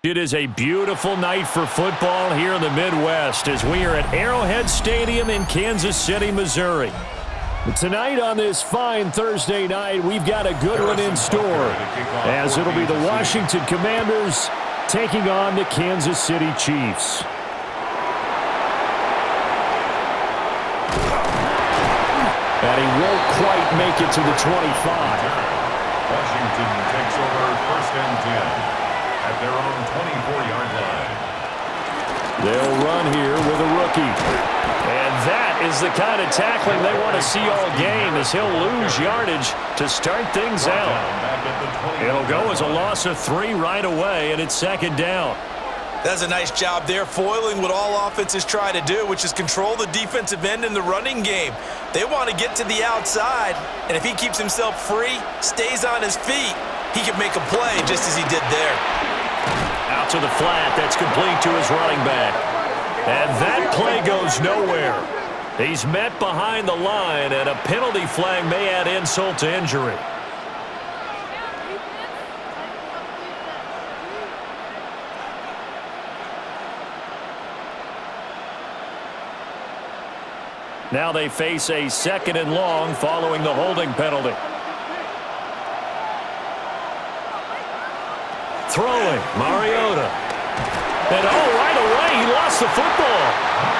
It is a beautiful night for football here in the Midwest as we are at Arrowhead Stadium in Kansas City, Missouri. Tonight on this fine Thursday night, we've got a good one in store as it'll be the Washington Commanders taking on the Kansas City Chiefs. And he won't quite make it to the 25. Washington takes over 1st and 10 at their own 24-yard line. They'll run here with a rookie. And that is the kind of tackling they want to see all game as he'll lose yardage to start things out. It'll go as a loss of 3 right away, and it's 2nd down. That's a nice job there, foiling what all offenses try to do, which is control the defensive end in the running game. They want to get to the outside, and if he keeps himself free, stays on his feet, he can make a play just as he did there. Out to the flat, that's complete to his running back. And that play goes nowhere. He's met behind the line, and a penalty flag may add insult to injury. Now they face a 2nd and long following the holding penalty. Throwing, Mariota. And right away, he lost the football.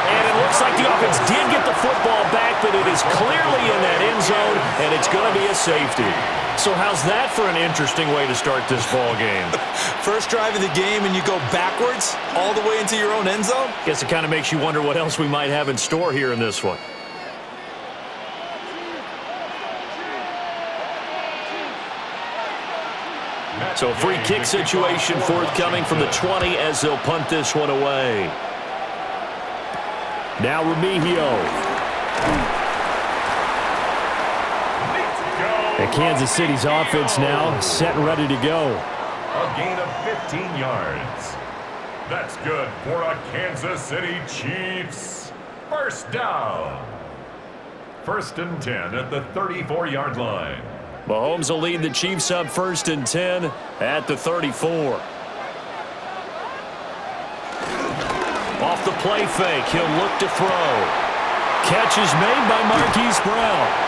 And it looks like the offense did get the football back, but it is clearly in that end zone, and it's going to be a safety. So how's that for an interesting way to start this ball game? First drive of the game, and you go backwards all the way into your own end zone? Guess it kind of makes you wonder what else we might have in store here in this one. So a free kick situation forthcoming from the 20 as they'll punt this one away. Now Remigio. And Kansas City's offense now set and ready to go. A gain of 15 yards. That's good for a Kansas City Chiefs. 1st down. 1st and 10 at the 34-yard line. Mahomes will lead the Chiefs up 1st and 10 at the 34. Off the play fake, he'll look to throw. Catch is made by Marquise Brown.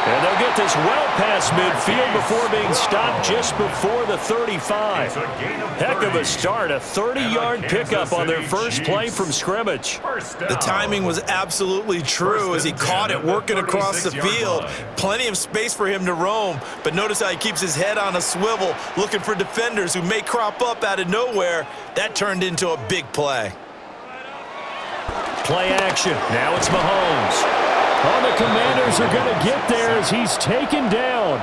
And they'll get this well past midfield before being stopped just before the 35. Heck of a start, a 30-yard pickup on their first play from scrimmage. The timing was absolutely true as he caught it working across the field. Plenty of space for him to roam, but notice how he keeps his head on a swivel, looking for defenders who may crop up out of nowhere. That turned into a big play. Play action. Now it's Mahomes. Oh, the Commanders are going to get there as he's taken down.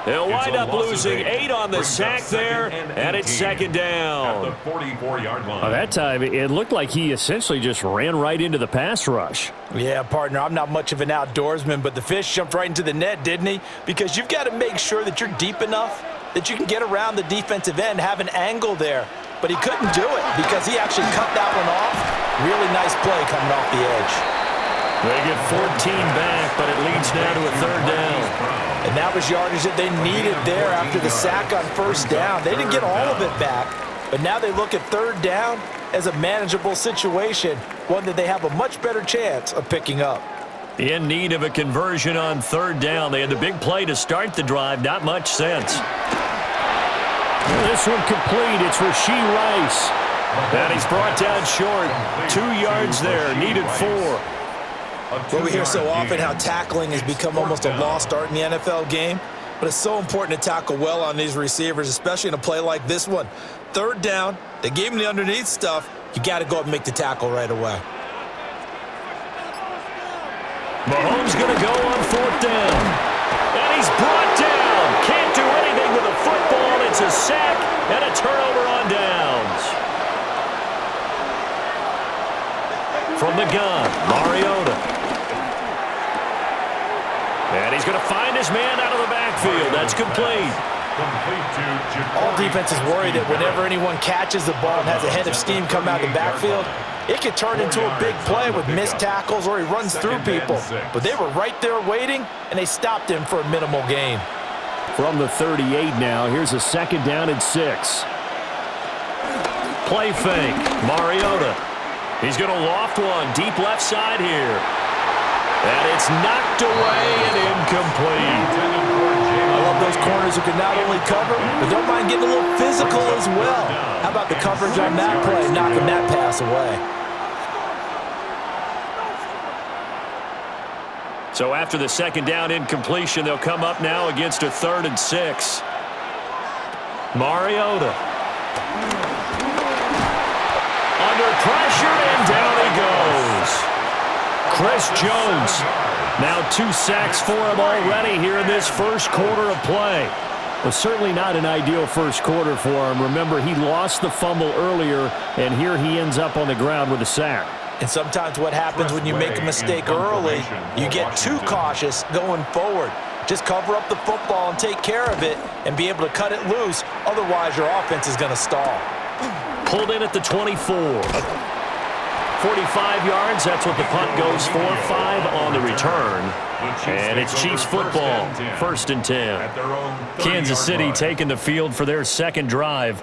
They'll wind up losing 8 on the sack there, and it's 2nd down. At the 44-yard line. Well, that time, it looked like he essentially just ran right into the pass rush. Yeah, partner, I'm not much of an outdoorsman, but the fish jumped right into the net, didn't he? Because you've got to make sure that you're deep enough that you can get around the defensive end, have an angle there. But he couldn't do it because he actually cut that one off. Really nice play coming off the edge. They get 14 back, but it leads now to a 3rd down. And that was yardage that they needed there after the sack on 1st down. They didn't get all of it back, but now they look at 3rd down as a manageable situation, one that they have a much better chance of picking up. In need of a conversion on 3rd down. They had the big play to start the drive, not much sense. This one complete. It's Rashee Rice. And he's brought down short. 2 yards there, needed 4. Well, we hear so often how tackling has become almost a lost art in the NFL game, but it's so important to tackle well on these receivers, especially in a play like this one. 3rd down, they gave him the underneath stuff. You got to go up and make the tackle right away. Mahomes going to go on 4th down. And he's brought down. Can't do anything with the football. It's a sack and a turnover on downs. From the gun, Mariota. And he's going to find his man out of the backfield. That's complete. All defenses worry that whenever anyone catches the ball and has a head of steam come out of the backfield, it could turn into a big play with missed tackles or he runs through people. But they were right there waiting, and they stopped him for a minimal gain. From the 38 now, here's a 2nd down and 6. play fake. Mariota. He's going to loft one deep left side here. And it's knocked away and incomplete. I love those corners who can not only cover, but don't mind getting a little physical as well. How about the coverage on that play, knocking that pass away? So after the second down incompletion, they'll come up now against a 3rd and 6. Mariota. Under pressure, and down he goes. Chris Jones. Now 2 sacks for him already here in this first quarter of play. Well, certainly not an ideal first quarter for him. Remember, he lost the fumble earlier, and here he ends up on the ground with a sack. And sometimes what happens when you make a mistake early, you get too cautious going forward. Just cover up the football and take care of it and be able to cut it loose. Otherwise, your offense is going to stall. Pulled in at the 24. 45 yards, that's what the punt goes for. 5 on the return. And it's Chiefs football, 1st and 10. Kansas City taking the field for their second drive.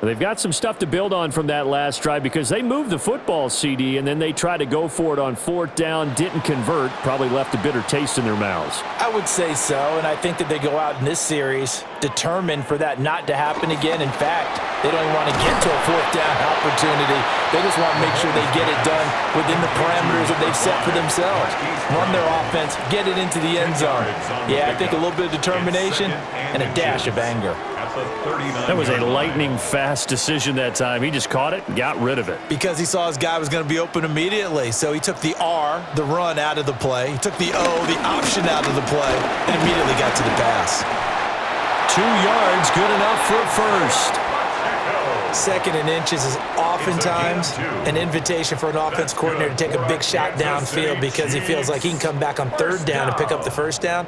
They've got some stuff to build on from that last drive because they moved the football, CD, and then they tried to go for it on 4th down, didn't convert, probably left a bitter taste in their mouths. I would say so, and I think that they go out in this series determined for that not to happen again. In fact, they don't even want to get to a 4th down opportunity. They just want to make sure they get it done within the parameters that they've set for themselves. Run their offense, get it into the end zone. Yeah, I think a little bit of determination and a dash of anger. That was a lightning-fast decision that time. He just caught it and got rid of it. Because he saw his guy was going to be open immediately. So he took the R, the run, out of the play. He took the O, the option, out of the play, and immediately got to the pass. 2 yards, good enough for a first. 2nd and inches is oftentimes an invitation for an offense coordinator to take a big shot downfield because he feels like he can come back on 3rd down and pick up the 1st down.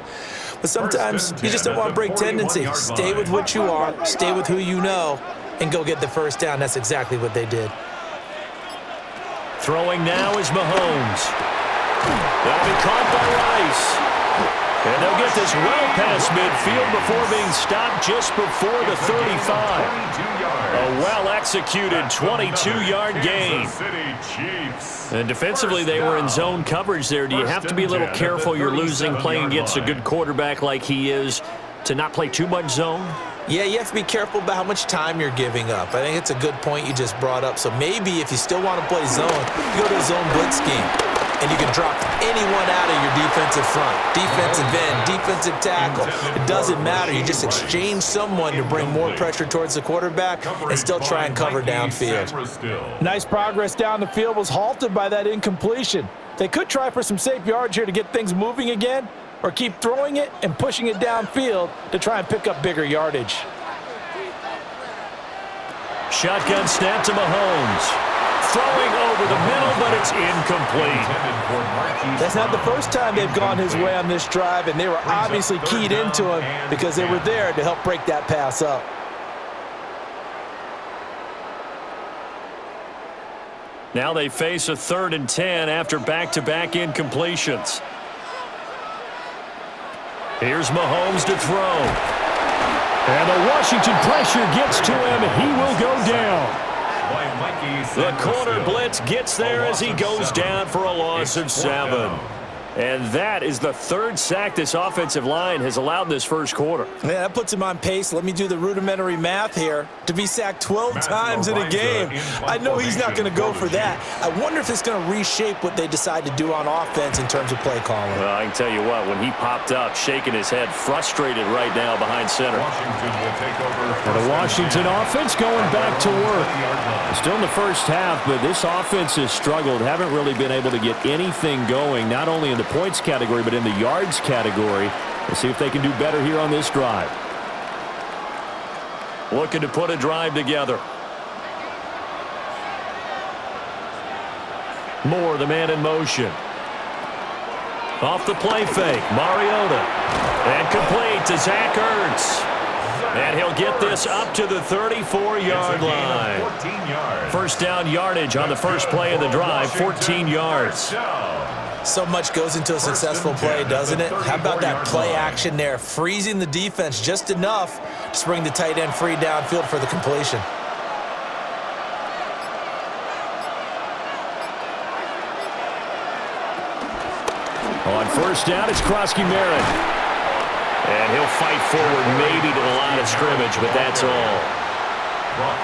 But sometimes you just don't want to break tendency. Stay with what you are, stay with who you know, and go get the 1st down. That's exactly what they did. Throwing now is Mahomes. That'll be caught by Rice. And they'll get this well past midfield before being stopped just before the 35. A well-executed 22-yard gain. And defensively, they were in zone coverage there. Do you have to be a little careful? You're losing playing against a good quarterback like he is to not play too much zone? Yeah, you have to be careful about how much time you're giving up. I think it's a good point you just brought up. So maybe if you still want to play zone, you go to a zone blitz scheme. And you can drop anyone out of your defensive front, defensive end, defensive tackle. It doesn't matter. You just exchange someone to bring more pressure towards the quarterback and still try and cover downfield. Nice progress down the field was halted by that incompletion. They could try for some safe yards here to get things moving again, or keep throwing it and pushing it downfield to try and pick up bigger yardage. Shotgun snap to Mahomes. Throwing over the middle, but it's incomplete. That's not the first time they've gone his way on this drive, and they were obviously keyed into him because they were there to help break that pass up. Now they face a 3rd and 10 after back-to-back incompletions. Here's Mahomes to throw. And the Washington pressure gets to him. He will go down. The corner blitz gets there as he goes down for a loss of 7. And that is the 3rd sack this offensive line has allowed this first quarter. Yeah, that puts him on pace. Let me do the rudimentary math here. To be sacked 12 times in a game, I know he's not going to go for that. I wonder if it's going to reshape what they decide to do on offense in terms of play calling. Well, I can tell you what, when he popped up, shaking his head, frustrated right now behind center. The Washington offense going back to work. Still in the first half, but this offense has struggled. Haven't really been able to get anything going, not only in the points category, but in the yards category. We'll see if they can do better here on this drive. Looking to put a drive together. Moore, the man in motion. Off the play fake, Mariota. And complete to Zach Ertz. And he'll get this up to the 34-yard line. 14 yards. First down yardage on the first play of the drive, 14 yards. So much goes into a successful play, doesn't it? How about that play action there, freezing the defense just enough to bring the tight end free downfield for the completion. On first down, it's Krosky Merritt. And he'll fight forward maybe to the line of scrimmage, but that's all.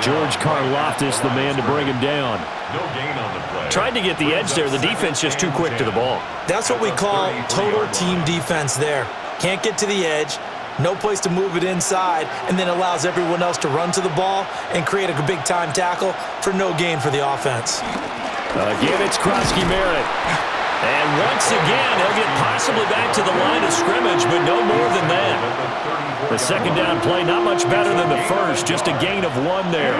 George Karlaftis, the man to bring him down. No gain on the play. Tried to get the edge there. The defense just too quick to the ball. That's what we call total team defense there. Can't get to the edge, no place to move it inside, and then allows everyone else to run to the ball and create a big-time tackle for no gain for the offense. Again, it's Krosky Merritt. And once again, he'll get possibly back to the line of scrimmage, but no more than that. The second down play, not much better than the first, just a gain of 1 there.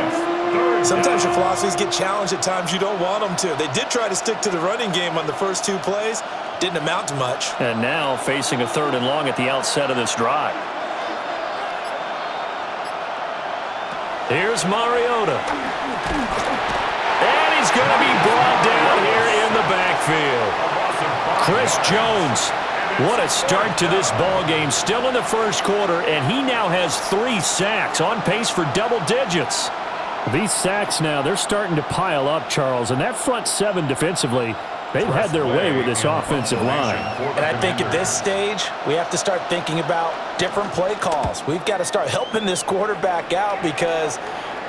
Sometimes your philosophies get challenged at times you don't want them to. They did try to stick to the running game on the first 2 plays. Didn't amount to much. And now facing a 3rd and long at the outset of this drive. Here's Mariota. And he's going to be brought down here in the backfield. Chris Jones, what a start to this ball game. Still in the first quarter, and he now has 3 sacks, on pace for double digits. These sacks now, they're starting to pile up, Charles, and that front 7 defensively, they've had their way with this offensive line. And I think at this stage, we have to start thinking about different play calls. We've got to start helping this quarterback out because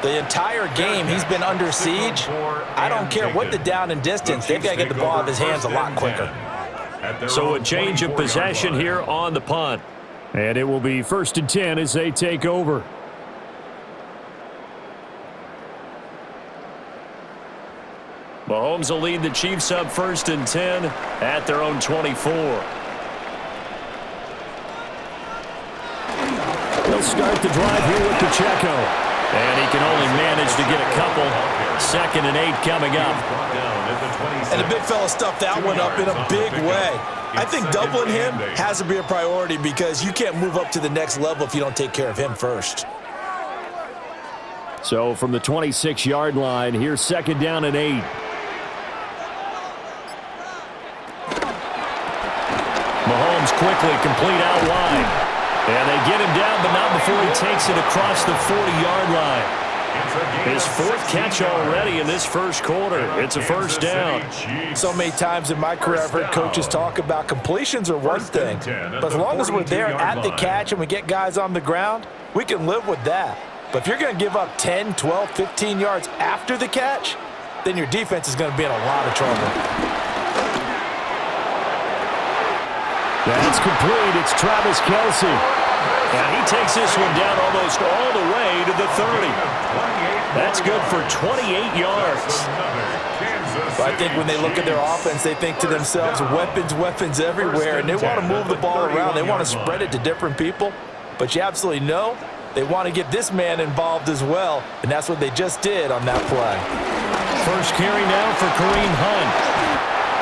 the entire game he's been under siege. I don't care what the down and distance, they've got to get the ball out of his hands a lot quicker. So a change of possession here on the punt. And it will be 1st and 10 as they take over. Mahomes will lead the Chiefs up 1st and 10 at their own 24. He'll start the drive here with Pacheco. And he can only manage to get a couple. 2nd and 8 coming up. And the big fella stuffed that one up in a big way. I think doubling him has to be a priority because you can't move up to the next level if you don't take care of him first. So from the 26-yard line, here's 2nd down and 8. Mahomes quickly complete out wide. And they get him down, but not before he takes it across the 40-yard line. His 4th catch already in this first quarter. It's a 1st down. So many times in my career I've heard coaches talk about completions are one thing, but as long as we're there at the catch and we get guys on the ground, we can live with that. But if you're going to give up 10, 12, 15 yards after the catch, then your defense is going to be in a lot of trouble. That's complete. It's Travis Kelce. And he takes this one down almost all the way to the 30. That's good for 28 yards. But I think when they look at their offense, they think to themselves, weapons everywhere, and they want to move the ball around. They want to spread it to different people. But you absolutely know they want to get this man involved as well, and that's what they just did on that play. First carry now for Kareem Hunt.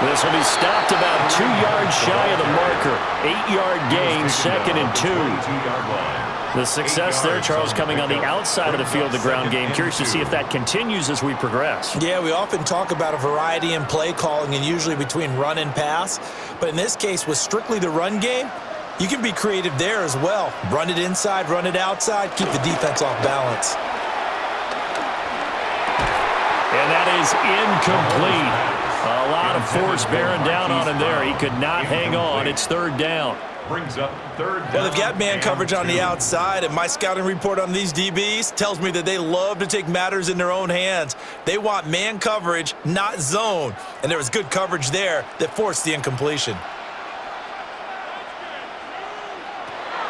This will be stopped about 2 yards shy of the marker. 8-yard gain, 2nd and 2. The success there, Charles, coming on the outside of the field, the ground game. Curious to see if that continues as we progress. Yeah, we often talk about a variety in play calling and usually between run and pass. But in this case, with strictly the run game, you can be creative there as well. Run it inside, run it outside, keep the defense off balance. And that is incomplete. A lot of force bearing down on him there. He could not hang on. It's 3rd down. Brings up 3rd down. Well, they've got man coverage on the outside, and my scouting report on these DBs tells me that they love to take matters in their own hands. They want man coverage, not zone. And there was good coverage there that forced the incompletion.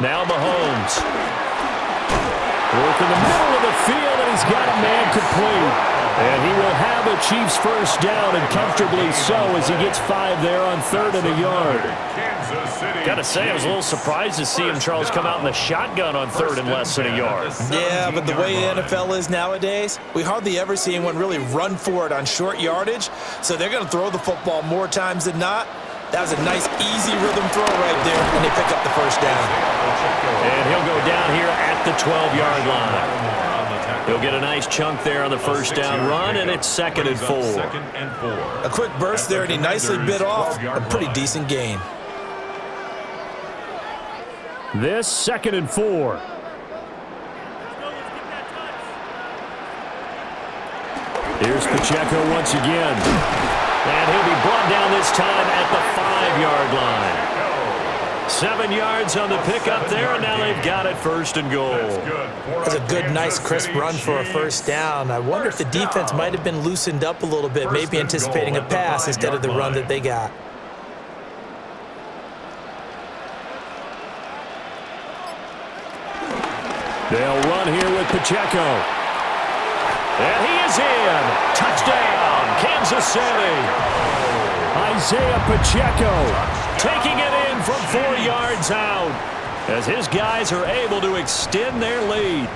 Now Mahomes. Work in the middle of the field, and he's got a man complete. And he will have a Chiefs 1st down, and comfortably so, as he gets 5 there on 3rd and a yard. Got to say, I was a little surprised to see him, Charles, come out in the shotgun on 3rd and less than a yard. Yeah, but the way the NFL is nowadays, we hardly ever see anyone really run for it on short yardage. So they're going to throw the football more times than not. That was a nice, easy rhythm throw right there, and they pick up the 1st down. And he'll go down here at the 12-yard line. He'll get a nice chunk there on the 1st down run, and it's 2nd and 4. A quick burst there, and he nicely bit off a pretty decent gain. This 2nd and 4. Here's Pacheco once again. And he'll be brought down this time at the 5-yard line. 7 yards on the pickup there, and now they've got it 1st and goal. That's a good, nice, crisp run for a first down. I wonder if the defense might have been loosened up a little bit, maybe anticipating a pass instead of the run that they got. They'll run here with Pacheco. And he is in. Touchdown, Kansas City. Isaiah Pacheco taking it in from 4 yards out as his guys are able to extend their lead.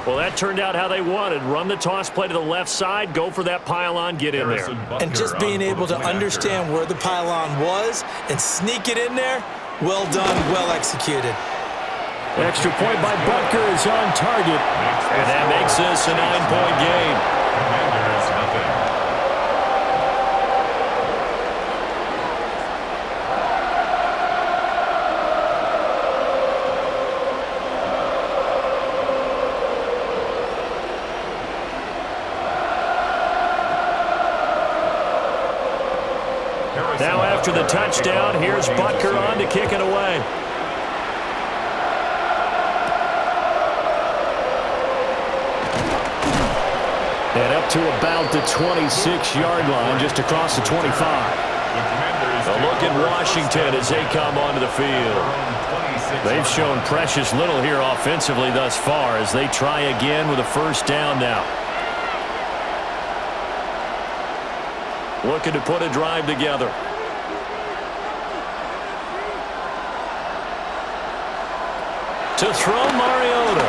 Well, that turned out how they wanted. Run the toss play to the left side, go for that pylon, get in there. And just being able to understand where the pylon was and sneak it in there, well done, well executed. Extra point by Butker is on target. And that makes this a 9-point game. Commanders nothing. Now after the touchdown, here's Butker on to kick it away. And up to about the 26-yard line, just across the 25. A look at Washington as they come onto the field. They've shown precious little here offensively thus far as they try again with a first down now. Looking to put a drive together. To throw, Mariota.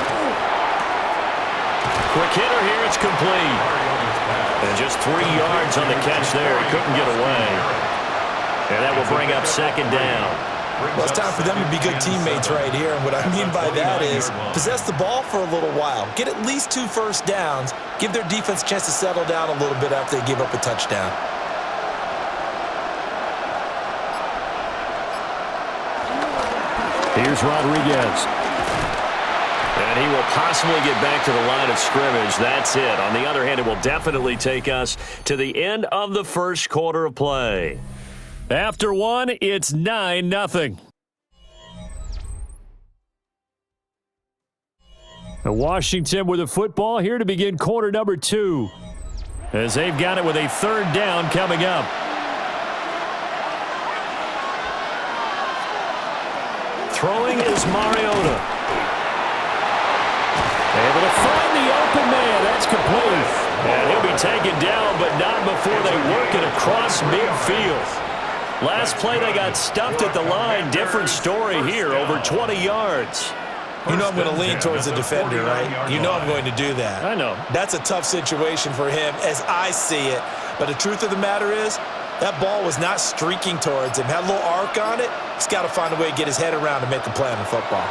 Quick hitter here, it's complete. And just 3 yards on the catch there. He couldn't get away. And that will bring up 2nd down. Well, it's time for them to be good teammates right here. And what I mean by that is possess the ball for a little while. Get at least 2 first downs. Give their defense a chance to settle down a little bit after they give up a touchdown. Here's Rodriguez. And he will possibly get back to the line of scrimmage. That's it. On the other hand, it will definitely take us to the end of the first quarter of play. After one, it's 9-0. Washington with the football here to begin quarter number 2. As they've got it with a 3rd down coming up. Throwing is Mariota. Able to find the open man. That's complete. And he'll be taken down, but not before they work it across midfield. Last play, they got stuffed at the line. Different story here, over 20 yards. You know I'm going to lean towards the defender, right? You know I'm going to do that. I know. That's a tough situation for him as I see it. But the truth of the matter is, that ball was not streaking towards him. Had a little arc on it. He's got to find a way to get his head around to make a play on the football.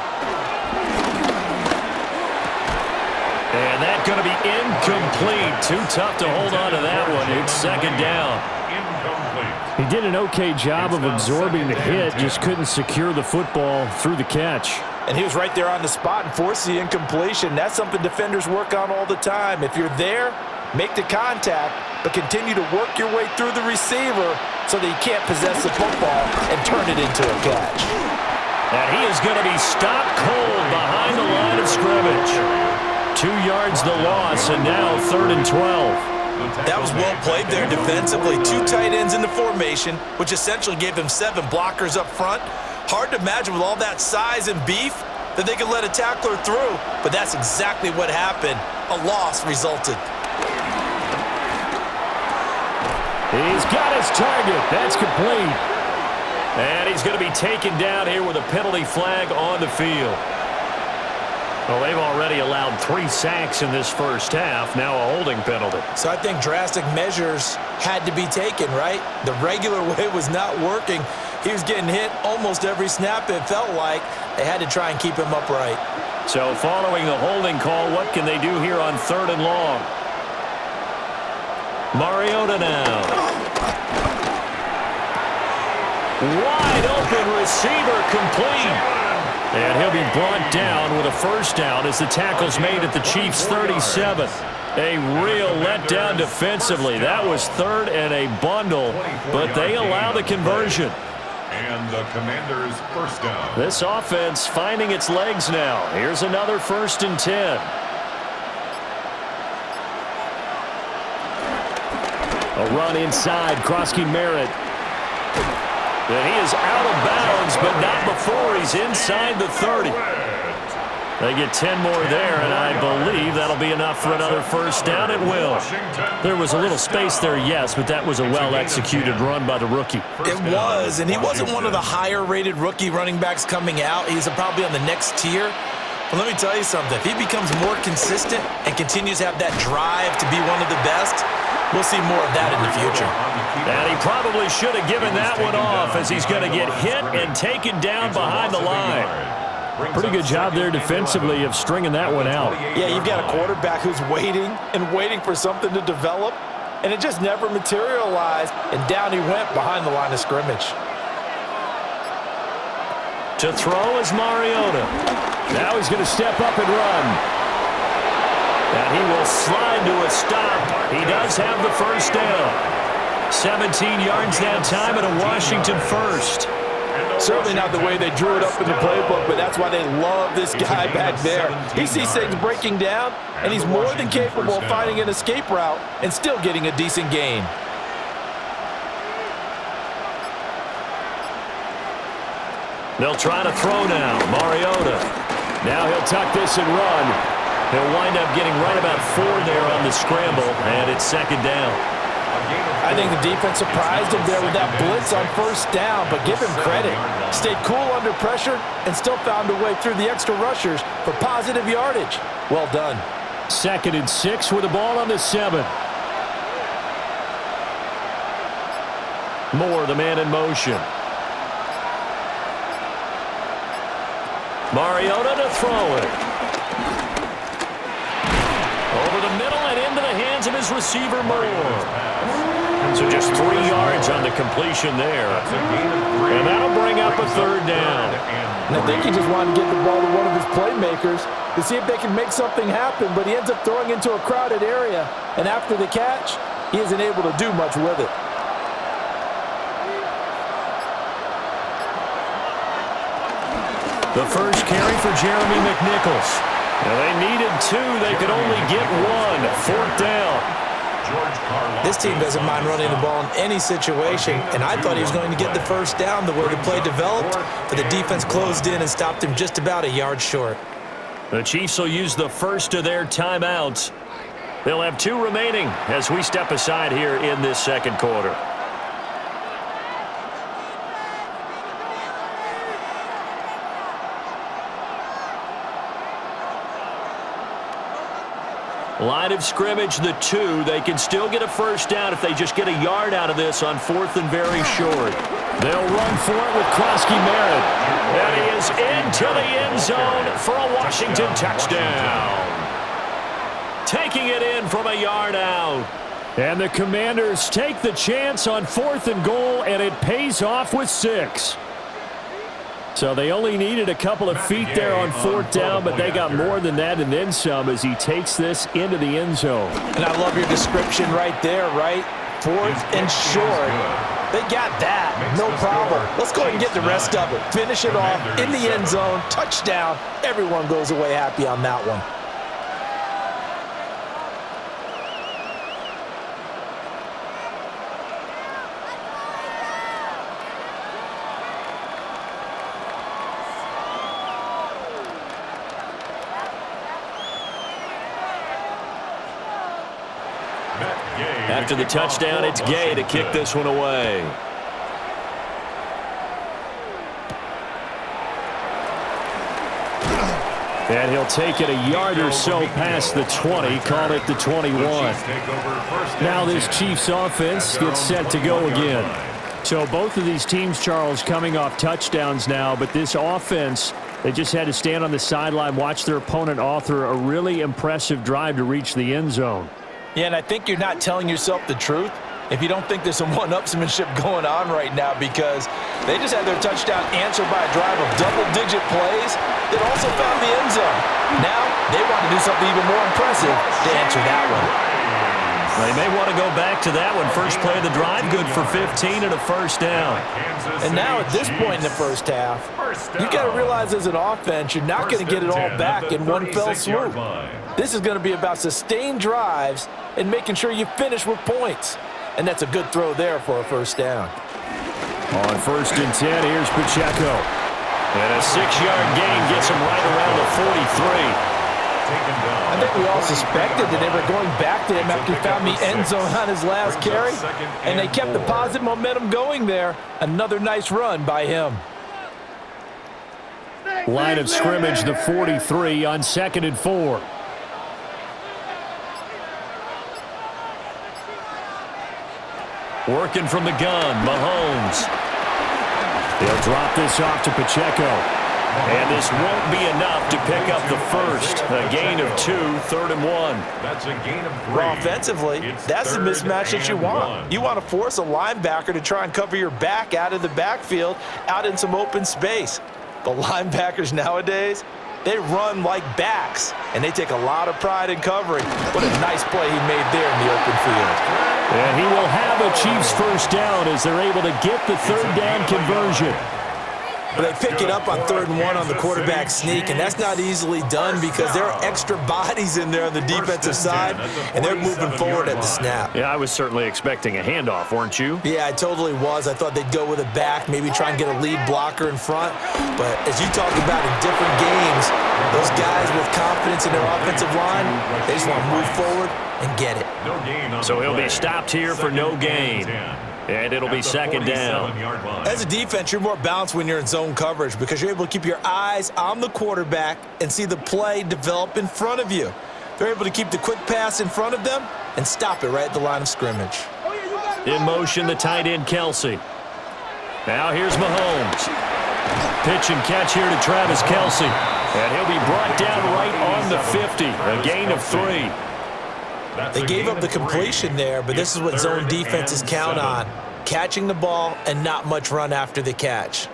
And that's going to be incomplete. Too tough to hold on to that one. It's 2nd down. Incomplete. He did an okay job of absorbing the hit, just couldn't secure the football through the catch. And he was right there on the spot and forced the incompletion. That's something defenders work on all the time. If you're there, make the contact, but continue to work your way through the receiver so that he can't possess the football and turn it into a catch. And he is going to be stopped cold behind the line of scrimmage. 2 yards the loss, and now 3rd and 12. That was well played there defensively. 2 tight ends in the formation, which essentially gave them 7 blockers up front. Hard to imagine with all that size and beef that they could let a tackler through, but that's exactly what happened. A loss resulted. He's got his target. That's complete. And he's going to be taken down here with a penalty flag on the field. Well, they've already allowed 3 sacks in this first half, now a holding penalty. So I think drastic measures had to be taken, right? The regular way was not working. He was getting hit almost every snap, it felt like. They had to try and keep him upright. So following the holding call, what can they do here on 3rd and long? Mariota now. Wide open receiver complete. And he'll be brought down with a first down as the tackle's made at the Chiefs' 37. A real letdown defensively. That was third and a bundle, but they allow the conversion. And the Commanders' first down. This offense finding its legs now. Here's another 1st and 10. A run inside. Krosky Merritt. And he is out of bounds, but not before he's inside the 30. They get 10 more there, and I believe that'll be enough for another first down. It will. There was a little space there, yes, but that was a well-executed run by the rookie. It was, and he wasn't one of the higher-rated rookie running backs coming out. He's probably on the next tier. But let me tell you something. If he becomes more consistent and continues to have that drive to be one of the best, we'll see more of that in the future. And he probably should have given that one off as he's going to get hit and taken down behind the line. Pretty good job there defensively of stringing that one out. Yeah, you've got a quarterback who's waiting and waiting for something to develop, and it just never materialized, and down he went behind the line of scrimmage. To throw is Mariota. Now he's going to step up and run. And he will slide to a stop. He does have the first down. 17 yards that time and a Washington first. Certainly not the way they drew it up in the playbook, but that's why they love this guy back there. He sees things breaking down, and he's more than capable of finding an escape route and still getting a decent gain. They'll try to throw now. Mariota. Now he'll tuck this and run. He'll wind up getting right about 4 there on the scramble, and it's 2nd down. I think the defense surprised him there with that blitz on first down, but give him credit. Stayed cool under pressure and still found a way through the extra rushers for positive yardage. Well done. 2nd and 6 with the ball on the 7. Moore, the man in motion. Mariota to throw it. Over the middle and into the hands of his receiver, Moore. So just 3 yards on the completion there. And that'll bring up a 3rd down. And I think he just wanted to get the ball to one of his playmakers to see if they can make something happen, but he ends up throwing into a crowded area. And after the catch, he isn't able to do much with it. The first carry for Jeremy McNichols. Now they needed 2. They could only get 1. 4th down. This team doesn't mind running the ball in any situation, and I thought he was going to get the first down the way the play developed, but the defense closed in and stopped him just about a yard short. The Chiefs will use the first of their timeouts. They'll have 2 remaining as we step aside here in this 2nd quarter. Line of scrimmage, the 2. They can still get a first down if they just get a yard out of this on 4th and very short. They'll run for it with Krosky Merritt. And he is into the end zone for a Washington touchdown. Taking it in from a yard out. And the Commanders take the chance on 4th and goal, and it pays off with 6. So they only needed a couple of feet there on 4th down, but they got more than that and then some as he takes this into the end zone. And I love your description right there, right? 4th and short. They got that. No problem. Let's go ahead and get the rest of it. Finish it off in the end zone. Touchdown. Everyone goes away happy on that one. After the touchdown, it's Gay to kick this one away. And he'll take it a yard or so past the 20, call it the 21. Now this Chiefs offense gets set to go again. So both of these teams, Charles, coming off touchdowns now, but this offense, they just had to stand on the sideline, watch their opponent author a really impressive drive to reach the end zone. Yeah, and I think you're not telling yourself the truth if you don't think there's some one-upsmanship going on right now, because They just had their touchdown answered by a drive of double-digit plays that also found the end zone. Now they want to do something even more impressive to answer that one. They may want to go back to that one. First play of the drive, good for 15 and a first down. And now at this point in the first half, you've got to realize as an offense, you're not going to get it all back in one fell swoop. This is going to be about sustained drives and making sure you finish with points. And that's a good throw there for a first down. On 1st and 10, here's Pacheco. And a 6-yard gain gets him right around the 43. I think we all suspected that they were going back to him after he found the end zone on his last carry, and they kept the positive momentum going there. Another nice run by him. Line of scrimmage, the 43 on 2nd and 4. Working from the gun, Mahomes. He'll drop this off to Pacheco. And this won't be enough to pick up the first. A gain of 2, 3rd and 1. That's a gain of 3. Well, offensively, that's the mismatch that you want. You want to force a linebacker to try and cover your back out of the backfield, out in some open space. But linebackers nowadays, they run like backs, and they take a lot of pride in covering. What a nice play he made there in the open field. And he will have a Chiefs first down as they're able to get the 3rd down conversion. But they pick it up on 3rd and 1 on the quarterback sneak, and that's not easily done because there are extra bodies in there on the defensive side, and they're moving forward at the snap. Yeah, I was certainly expecting a handoff, weren't you? Yeah, I totally was. I thought they'd go with a back, maybe try and get a lead blocker in front. But as you talk about in different games, those guys with confidence in their offensive line, they just want to move forward and get it. So he'll be stopped here for no gain. And it'll be 2nd down. As a defense, you're more balanced when you're in zone coverage because you're able to keep your eyes on the quarterback and see the play develop in front of you. They're able to keep the quick pass in front of them and stop it right at the line of scrimmage. In motion, the tight end, Kelsey. Now here's Mahomes. Pitch and catch here to Travis Kelsey. And he'll be brought down right on the 50. A gain of 3. They gave up the completion there, but this is what zone defenses count on. Catching the ball and not much run after the catch.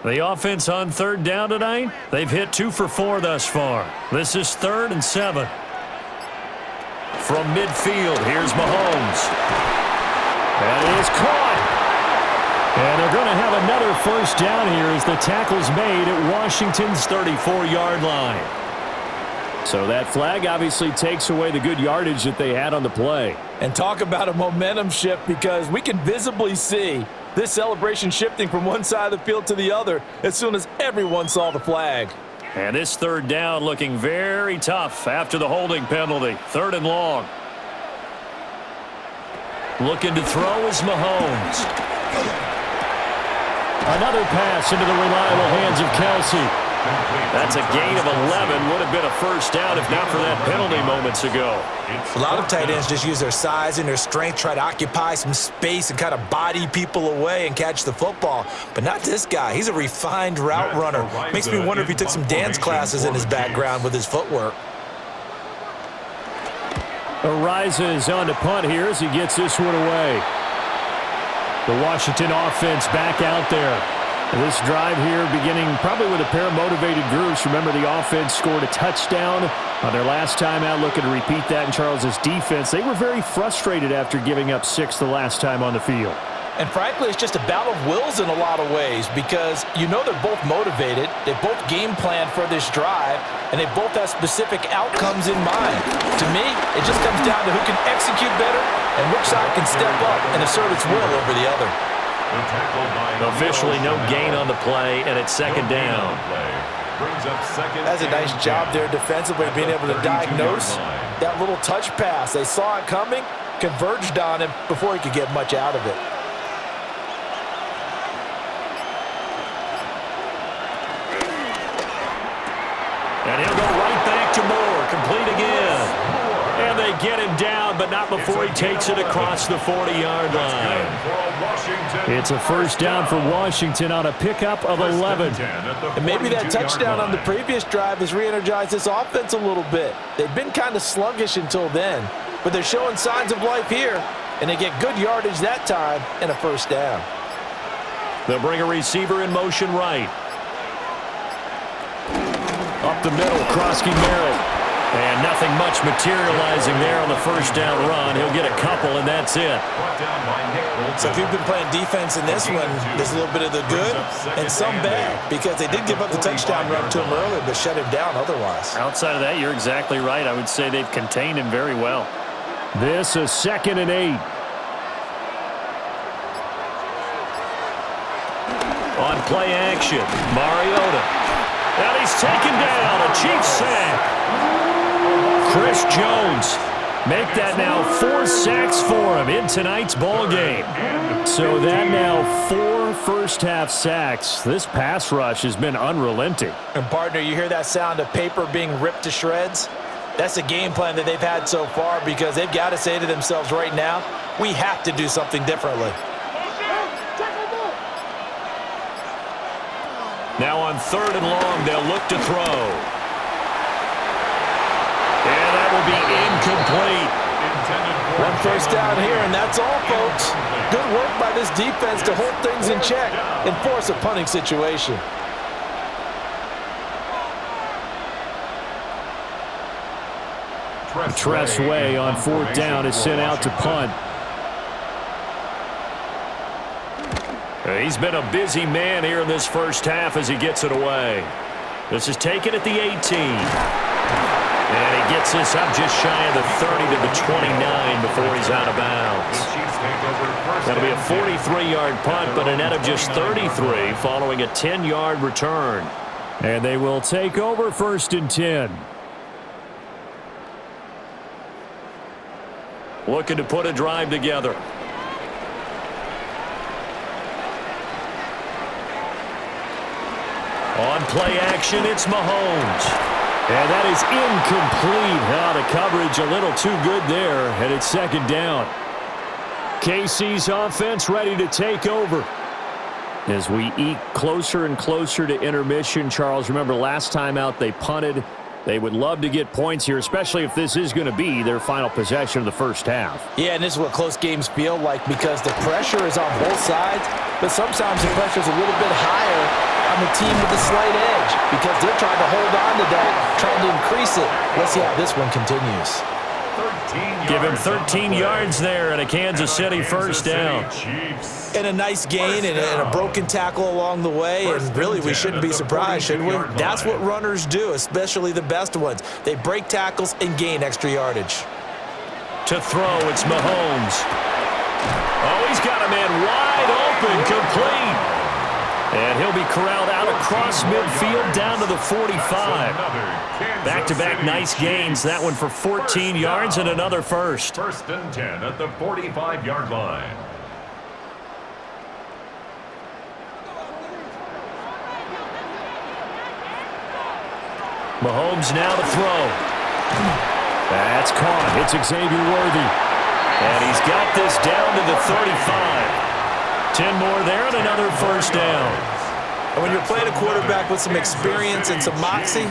The offense on 3rd down tonight, they've hit 2 for 4 thus far. This is 3rd and 7. From midfield, here's Mahomes. And it is caught. And they're going to have another first down here as the tackle's made at Washington's 34-yard line. So that flag obviously takes away the good yardage that they had on the play. And talk about a momentum shift because we can visibly see this celebration shifting from one side of the field to the other as soon as everyone saw the flag. And this 3rd down looking very tough after the holding penalty. 3rd and long. Looking to throw is Mahomes. Another pass into the reliable hands of Kelsey. That's a gain of 11. Would have been a first down if not for that penalty moments ago. A lot of tight ends just use their size and their strength, try to occupy some space and kind of body people away and catch the football. But not this guy. He's a refined route runner. Makes me wonder if he took some dance classes in his background with his footwork. Arises on to punt here as he gets this one away. The Washington offense back out there. This drive here beginning probably with a pair of motivated groups. Remember, the offense scored a touchdown on their last time out. Looking to repeat that in Charles's defense. They were very frustrated after giving up 6 the last time on the field. And frankly, it's just a battle of wills in a lot of ways because you know they're both motivated, they both game plan for this drive, and they both have specific outcomes in mind. To me, it just comes down to who can execute better and which side can step up and assert its will over the other. Officially no gain on the play, and it's 2nd down. That's a nice job there defensively, being able to diagnose that little touch pass. They saw it coming, converged on him before he could get much out of it. And he'll go right back to Moore, complete again. And they get him down, but not before he takes it across the 40-yard line. It's a first down for Washington on a pickup of 11. And maybe that touchdown on the previous drive has re-energized this offense a little bit. They've been kind of sluggish until then, but they're showing signs of life here. and they get good yardage that time and a first down. They'll bring a receiver in motion right. Up the middle, Kroski Merritt. And nothing much materializing there on the first down run. He'll get a couple, and that's it. So if you've been playing defense in this one, there's a little bit of the good and some bad, because they did give up the touchdown run to him earlier, but shut him down otherwise. Outside of that, you're exactly right. I would say they've contained him very well. This is 2nd and 8. On play action, Mariota. And he's taken down, a Chiefs sack. Chris Jones make that now 4 sacks for him in tonight's ball game. So that now 4 first-half sacks. This pass rush has been unrelenting. And, partner, you hear that sound of paper being ripped to shreds? That's the game plan that they've had so far, because they've got to say to themselves right now, we have to do something differently. Now on 3rd and long, they'll look to throw. And that will be incomplete. One first down here, and that's all, folks. Good work by this defense to hold things in check and force a punting situation. Tressway on 4th down is sent out to punt. He's been a busy man here in this first half as he gets it away. This is taken at the 18. And he gets this up just shy of the 30 to the 29 before he's out of bounds. That'll be a 43-yard punt, but a net of just 33 following a 10-yard return. And they will take over 1st and 10. Looking to put a drive together. On play action, it's Mahomes. And that is incomplete. The coverage a little too good there, and it's 2nd down. KC's offense ready to take over. As we eke closer and closer to intermission, Charles, remember last time out they punted. They would love to get points here, especially if this is going to be their final possession of the first half. Yeah, and this is what close games feel like, because the pressure is on both sides, but sometimes the pressure is a little bit higher on the team with the slight edge, because they're trying to hold on to that, trying to increase it. Let's see how this one continues. Give him 13 yards there and a Kansas City first down. And a nice gain and a broken tackle along the way, and really we shouldn't be surprised, should we? That's what runners do, especially the best ones. They break tackles and gain extra yardage. To throw, it's Mahomes. Oh, he's got a man wide open, complete. And he'll be corralled out across midfield down to the 45. Back-to-back nice gains. That one for 14 yards and another first. 1st and 10 at the 45-yard line. Mahomes now to throw. That's caught. It's Xavier Worthy. And he's got this down to the 35. 10 more there and another first down. And when you're playing a quarterback with some experience and some moxie,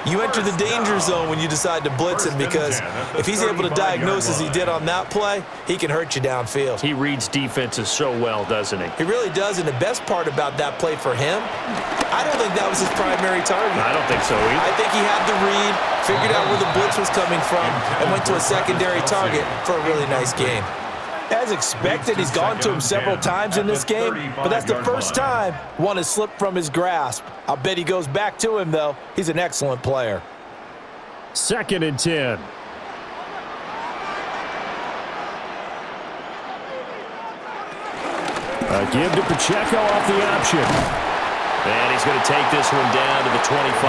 you enter the danger zone when you decide to blitz him, because if he's able to diagnose as he did on that play, he can hurt you downfield. He reads defenses so well, doesn't he? He really does, and the best part about that play for him, I don't think that was his primary target. I don't think so either. I think he had the read, figured out where the blitz was coming from, and went to a secondary target for a really nice gain. As expected, he's gone to him several times in this game, but that's the first time one has slipped from his grasp. I'll bet he goes back to him, though. He's an excellent player. 2nd and 10. A give to Pacheco off the option. And he's going to take this one down to the 25.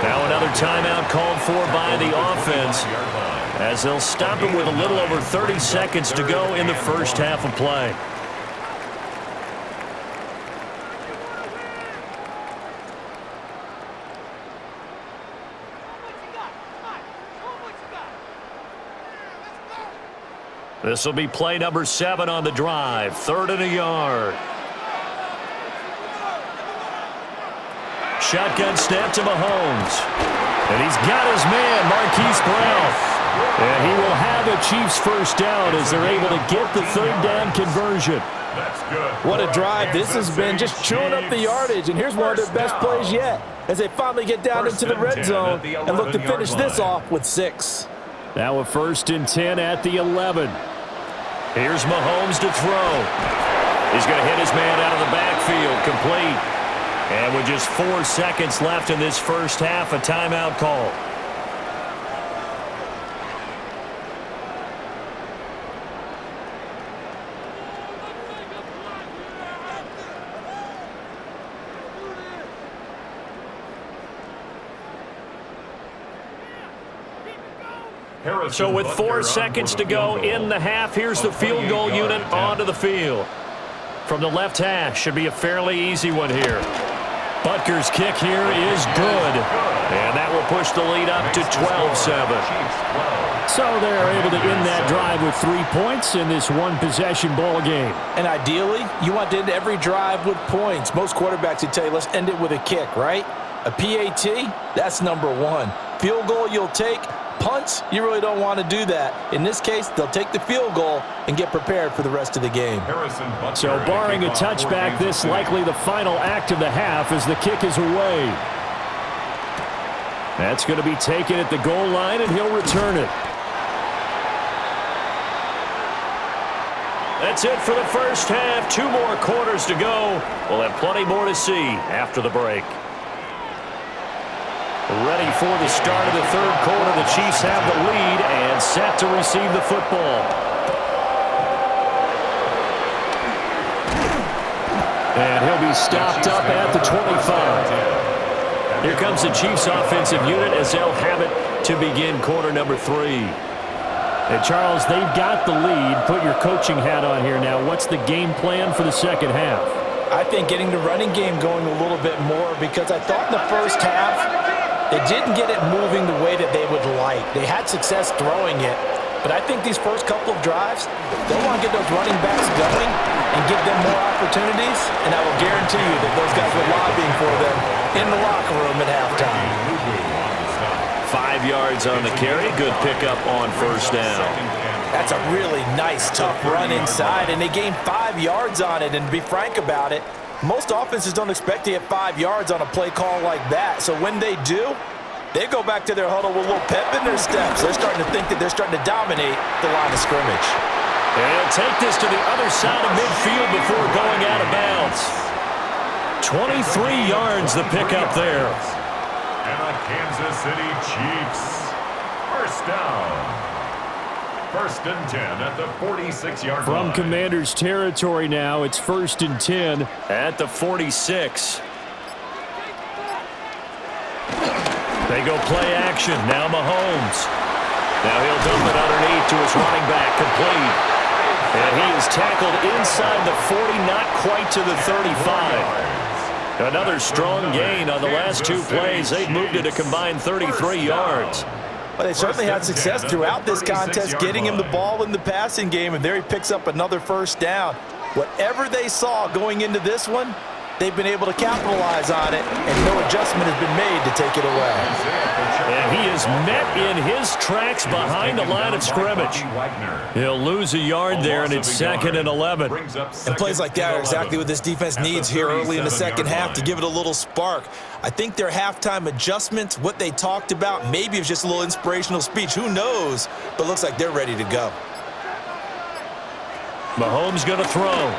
Now another timeout called for by the offense, as they'll stop him with a little over 30 seconds to go in the first half of play. This will be play number 7 on the drive. 3rd and a yard. Shotgun snap to Mahomes. And he's got his man, Marquise Brown. And he will have a Chiefs first down as they're able to get the third down conversion. That's good. What a drive this has been, just chewing up the yardage. And here's one of their best plays yet as they finally get down into the red zone and look to finish this off with 6. Now a 1st and 10 at the 11. Here's Mahomes to throw. He's going to hit his man out of the backfield, complete. And with just 4 seconds left in this first half, a timeout call. So with 4 seconds to go in the half, here's the field goal unit onto the field. From the left hash, should be a fairly easy one here. Butker's kick here is good. And that will push the lead up to 12-7. So they're able to end that drive with 3 points in this one-possession ball game. And ideally, you want to end every drive with points. Most quarterbacks would tell you, let's end it with a kick, right? A PAT, that's number 1. Field goal you'll take. Punts, you really don't want to do that. In this case, they'll take the field goal and get prepared for the rest of the game. So barring a touchback, this likely the final act of the half as the kick is away. That's going to be taken at the goal line, and he'll return it. That's it for the first half. 2 more quarters to go. We'll have plenty more to see after the break. Ready for the start of the third quarter. The Chiefs have the lead and set to receive the football. And he'll be stopped up at the 25. Here comes the Chiefs offensive unit as they'll have it to begin quarter number 3. And Charles, they've got the lead. Put your coaching hat on here now. What's the game plan for the second half? I think getting the running game going a little bit more, because I thought in the first half they didn't get it moving the way that they would like. They had success throwing it, but I think these first couple of drives, they want to get those running backs going and give them more opportunities, and I will guarantee you that those guys were lobbying for them in the locker room at halftime. 5 yards on the carry. Good pickup on first down. That's a really nice, tough run inside, and they gained 5 yards on it. And to be frank about it, most offenses don't expect to get 5 yards on a play call like that. So when they do, they go back to their huddle with a little pep in their steps. They're starting to think that they're starting to dominate the line of scrimmage. And he'll take this to the other side of midfield before going out of bounds. 23 yards the pickup there. And the Kansas City Chiefs. First down. 1st and 10 at the 46-yard line. From Commander's territory now, it's 1st and 10 at the 46. They go play action. Now Mahomes. Now he'll dump it underneath to his running back, complete. And he is tackled inside the 40, not quite to the 35. Another strong gain on the last 2 plays. They've moved it a combined 33 yards. Well, they certainly had success throughout this contest getting him the ball in the passing game, and there he picks up another first down. Whatever they saw going into this one, they've been able to capitalize on it, and no adjustment has been made to take it away. And he is met in his tracks behind the line of scrimmage. He'll lose a yard there, and it's 2nd and 11. And plays like that are exactly what this defense needs here early in the second half to give it a little spark. I think their halftime adjustments, what they talked about, maybe it was just a little inspirational speech. Who knows? But looks like they're ready to go. Mahomes going to throw.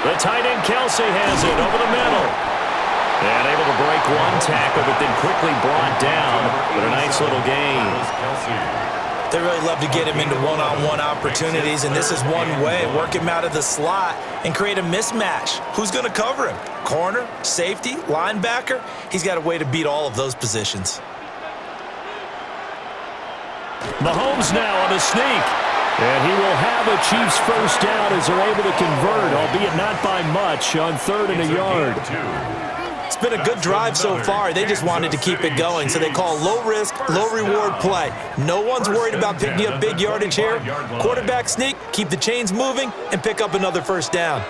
The tight end Kelsey has it over the middle. And able to break 1 tackle, but then quickly brought down. But a nice little gain. They really love to get him into one-on-one opportunities, and this is one way. Work him out of the slot and create a mismatch. Who's going to cover him? Corner, safety, linebacker? He's got a way to beat all of those positions. Mahomes now on the sneak. And he will have a Chiefs first down as they're able to convert, albeit not by much, on 3rd and a yard. It's been a good drive so far. They just wanted to keep it going, so they call low-risk, low-reward play. No one's worried about picking up big yardage here. Quarterback sneak, keep the chains moving, and pick up another first down.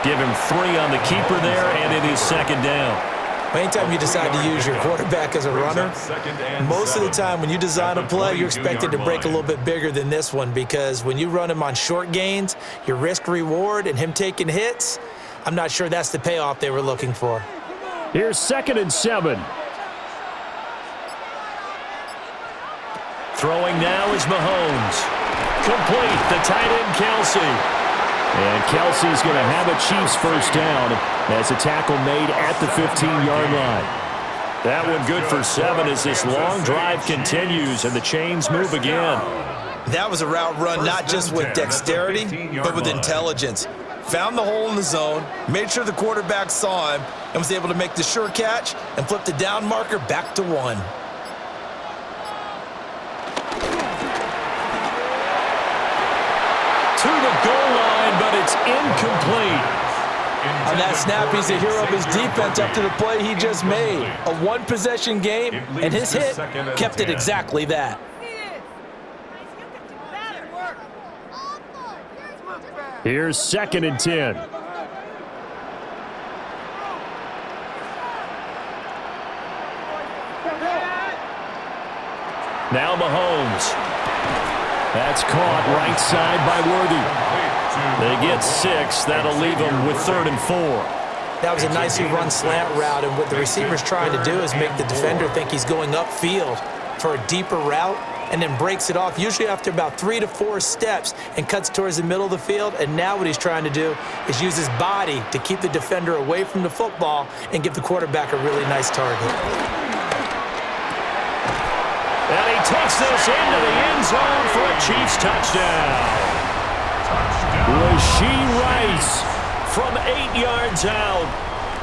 Give him 3 on the keeper there, and it is 2nd down. Anytime you decide to use your quarterback as a runner, most of the time when you design a play, you're expected to break a little bit bigger than this one, because when you run him on short gains, your risk-reward and him taking hits, I'm not sure that's the payoff they were looking for. Here's 2nd and 7. Throwing now is Mahomes. Complete, the tight end Kelsey. And Kelsey's going to have a Chiefs first down as a tackle made at the 15-yard line. That one good for 7 as this long drive continues and the chains move again. That was a route run not just with dexterity, but with intelligence. Found the hole in the zone, made sure the quarterback saw him, and was able to make the sure catch and flip the down marker back to 1. To the goal line, but it's incomplete. On that snap, he's a hero of his defense up to the play he just made. A one-possession game, and his hit kept it exactly that. Here's 2nd and 10. Now Mahomes. That's caught right side by Worthy. They get 6. That'll leave them with 3rd and 4. That was a nicely run slant route, and what the receiver's trying to do is make the defender think he's going upfield for a deeper route, and then breaks it off, usually after about 3 to 4 steps, and cuts towards the middle of the field. And now what he's trying to do is use his body to keep the defender away from the football and give the quarterback a really nice target. And he takes this into the end zone for a Chiefs touchdown. Rashee Rice from 8 yards out.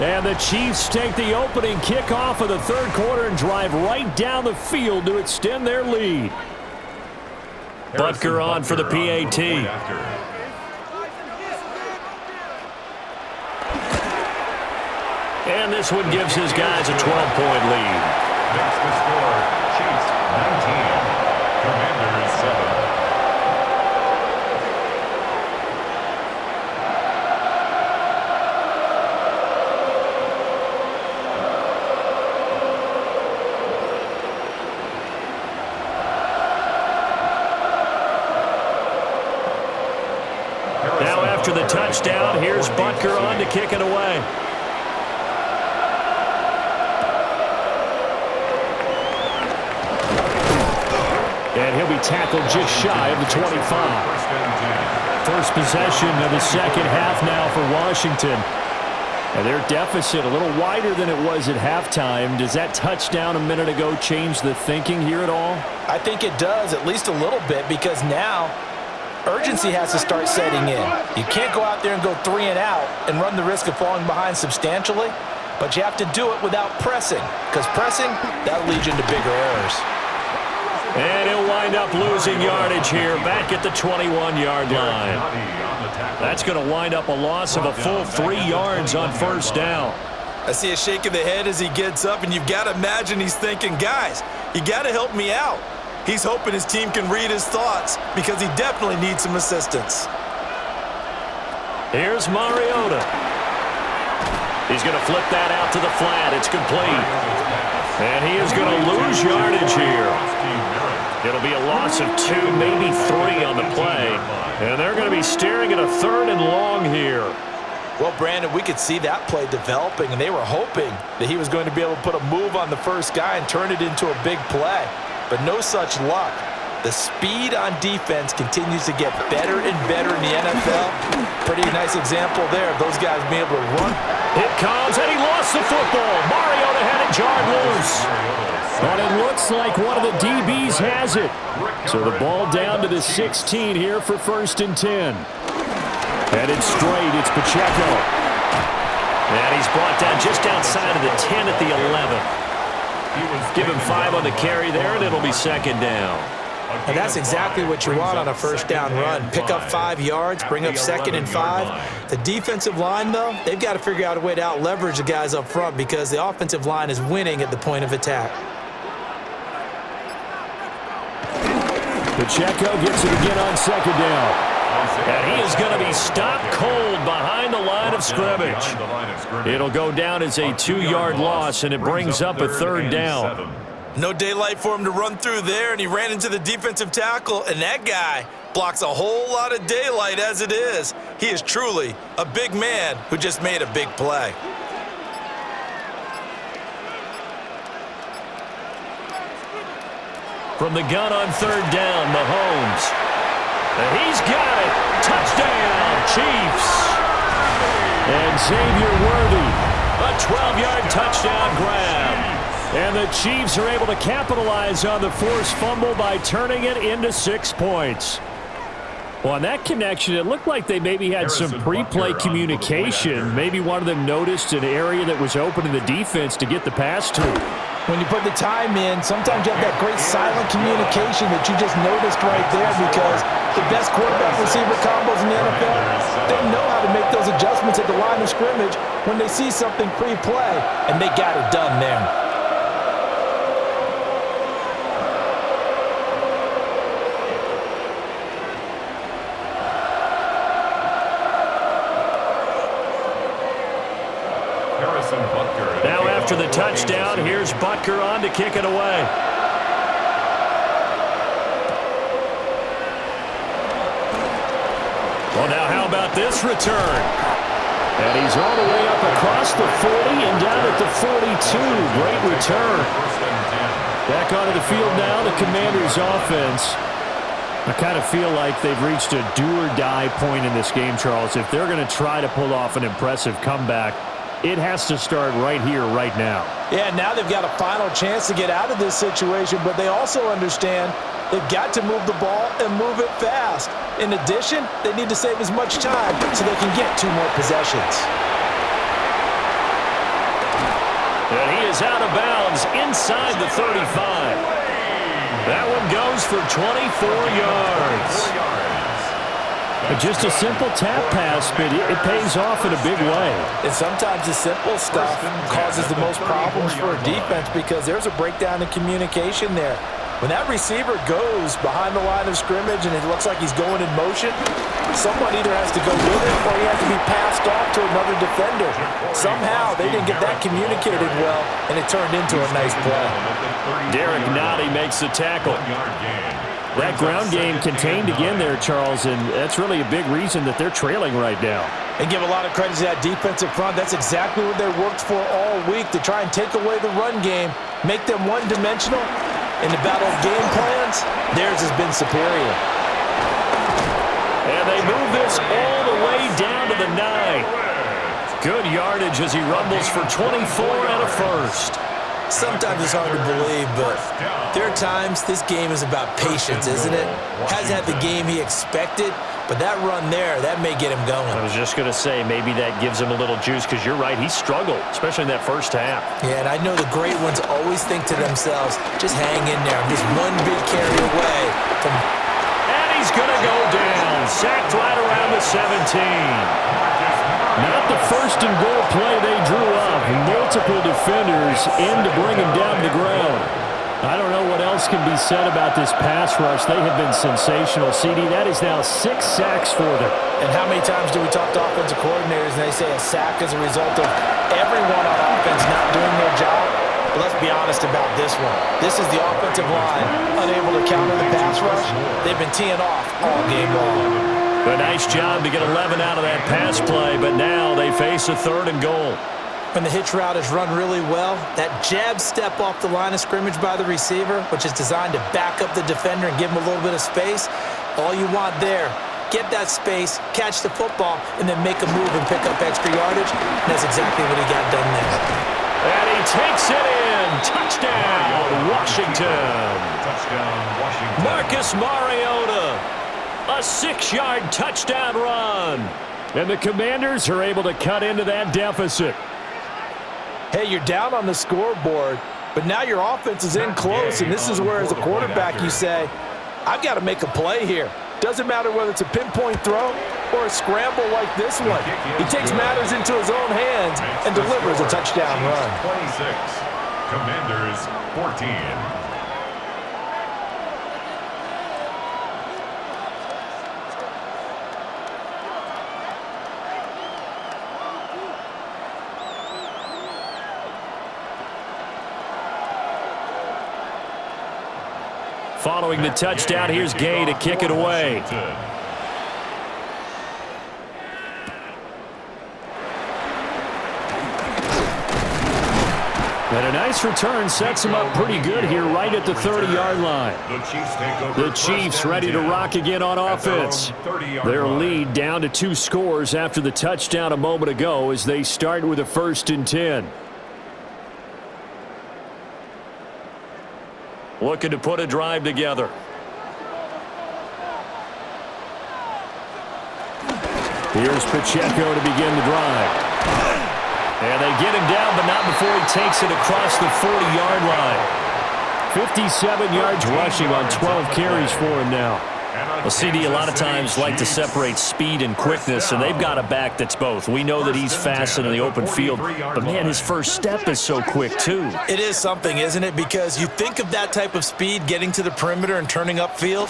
And the Chiefs take the opening kickoff of the 3rd quarter and drive right down the field to extend their lead. Butker on for the PAT. And this one gives his guys a 12-point lead. That's the score. Chiefs 19, Commanders 7. Now after the touchdown, here's Butker on to kick it away. And he'll be tackled just shy of the 25. First possession of the second half now for Washington. And their deficit a little wider than it was at halftime. Does that touchdown a minute ago change the thinking here at all? I think it does, at least a little bit, because now urgency has to start setting in. You can't go out there and go 3 and out and run the risk of falling behind substantially, but you have to do it without pressing, because pressing, that leads you into bigger errors. And he'll wind up losing yardage here back at the 21-yard line. That's going to wind up a loss of a full 3 yards on first down. I see a shake of the head as he gets up, and you've got to imagine he's thinking, guys, you got to help me out. He's hoping his team can read his thoughts because he definitely needs some assistance. Here's Mariota. He's going to flip that out to the flat. It's complete. And he is going to lose yardage here. It'll be a loss of 2, maybe 3 on the play. And they're going to be staring at a 3rd and long here. Well, Brandon, we could see that play developing, and they were hoping that he was going to be able to put a move on the first guy and turn it into a big play. But no such luck. The speed on defense continues to get better and better in the NFL. Pretty nice example there of those guys being able to run. It comes, and he lost the football. Mariota had it jarred loose. But it looks like one of the DBs has it. So the ball down to the 16 here for 1st and 10. Headed straight, it's Pacheco. And he's brought down just outside of the 10 at the 11. Give him 5 on the carry there, and it'll be 2nd down. And that's exactly what you want on a first down run. Pick up 5 yards, bring up 2nd and 5. The defensive line, though, they've got to figure out a way to out-leverage the guys up front because the offensive line is winning at the point of attack. Pacheco gets it again on 2nd down. And he is going to be stopped cold behind the line of scrimmage. It'll go down as a 2-yard loss, and it brings up a 3rd down. No daylight for him to run through there, and he ran into the defensive tackle, and that guy blocks a whole lot of daylight as it is. He is truly a big man who just made a big play. From the gun on 3rd down, Mahomes. And he's got it. Touchdown, Chiefs. And Xavier Worthy, a 12-yard touchdown grab. And the Chiefs are able to capitalize on the forced fumble by turning it into 6 points. Well, on that connection, it looked like they maybe had some pre-play communication. Maybe one of them noticed an area that was open in the defense to get the pass to. When you put the time in, sometimes you have that great silent communication that you just noticed right there, because the best quarterback-receiver combos in the NFL, they know how to make those adjustments at the line of scrimmage when they see something pre-play, and they got it done there. Now after the touchdown, here's Butker on to kick it away. Well, now how about this return? And he's all the way up across the 40 and down at the 42. Great return. Back onto the field now, the Commanders' offense. I kind of feel like they've reached a do-or-die point in this game, Charles. If they're going to try to pull off an impressive comeback, it has to start right here, right now. Yeah, now they've got a final chance to get out of this situation, but they also understand they've got to move the ball and move it fast. In addition, they need to save as much time so they can get 2 more possessions. And he is out of bounds inside the 35. That one goes for 24 yards. Just a simple tap pass, but it pays off in a big way. And sometimes the simple stuff causes the most problems for a defense because there's a breakdown in communication there. When that receiver goes behind the line of scrimmage and it looks like he's going in motion, someone either has to go with it or he has to be passed off to another defender. Somehow they didn't get that communicated well, and it turned into a nice play. Derek Nottie makes the tackle. That ground game contained again there, Charles, and that's really a big reason that they're trailing right now. And give a lot of credit to that defensive front. That's exactly what they worked for all week, to try and take away the run game, make them one-dimensional. In the battle of game plans, theirs has been superior. And they move this all the way down to the 9. Good yardage as he rumbles for 24 and a first. Sometimes it's hard to believe, but there are times this game is about patience, isn't it? Hasn't had the game he expected, but that run there, that may get him going. I was just going to say, maybe that gives him a little juice, because you're right, he struggled, especially in that first half. Yeah, and I know the great ones always think to themselves, just hang in there. I'm just one big carry away from... And he's going to go down, sacked right around the 17. Not the first and goal play they drew up. Multiple defenders in to bring him down to the ground. I don't know what else can be said about this pass rush. They have been sensational. CD, that is now 6 sacks for them. And how many times do we talk to offensive coordinators and they say a sack is a result of everyone on offense not doing their job? But let's be honest about this one. This is the offensive line unable to counter the pass rush. They've been teeing off all game long. A nice job to get 11 out of that pass play, but now they face a 3rd and goal. When the hitch route is run really well, that jab step off the line of scrimmage by the receiver, which is designed to back up the defender and give him a little bit of space, all you want there, get that space, catch the football, and then make a move and pick up extra yardage. And that's exactly what he got done there. And he takes it in. Touchdown, Washington. Touchdown, Washington. Marcus Mariota. A 6-yard touchdown run. And the Commanders are able to cut into that deficit. Hey, you're down on the scoreboard, but now your offense is in close, and this is where, as a quarterback, you say, I've got to make a play here. Doesn't matter whether it's a pinpoint throw or a scramble like this one. He takes matters into his own hands and delivers a touchdown run. 26, Commanders 14. Following the touchdown, here's Gay to kick it away. And a nice return sets him up pretty good here right at the 30-yard line. The Chiefs ready to rock again on offense. Their lead down to 2 scores after the touchdown a moment ago as they start with a 1st and 10. Looking to put a drive together. Here's Pacheco to begin the drive. And they get him down, but not before he takes it across the 40-yard line. 57 yards rushing on 12 carries for him now. Well, CD, a lot of times like to separate speed and quickness, and they've got a back that's both. We know that he's fast in the open field, but, man, his first step is so quick, too. It is something, isn't it? Because you think of that type of speed getting to the perimeter and turning upfield,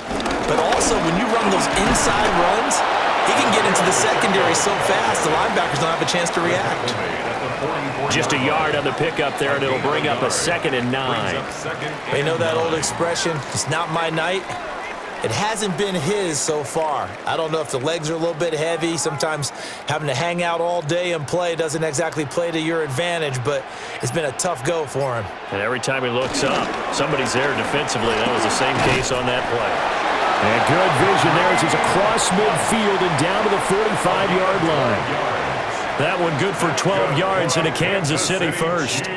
but also when you run those inside runs, he can get into the secondary so fast, the linebackers don't have a chance to react. Just a yard on the pickup there, and it'll bring up a 2nd and 9. You know that old expression, it's not my night? It hasn't been his so far. I don't know if the legs are a little bit heavy. Sometimes having to hang out all day and play doesn't exactly play to your advantage, but it's been a tough go for him. And every time he looks up, somebody's there defensively. That was the same case on that play. And good vision there as he's across midfield and down to the 45-yard line. That one good for 12 yards in a Kansas City first.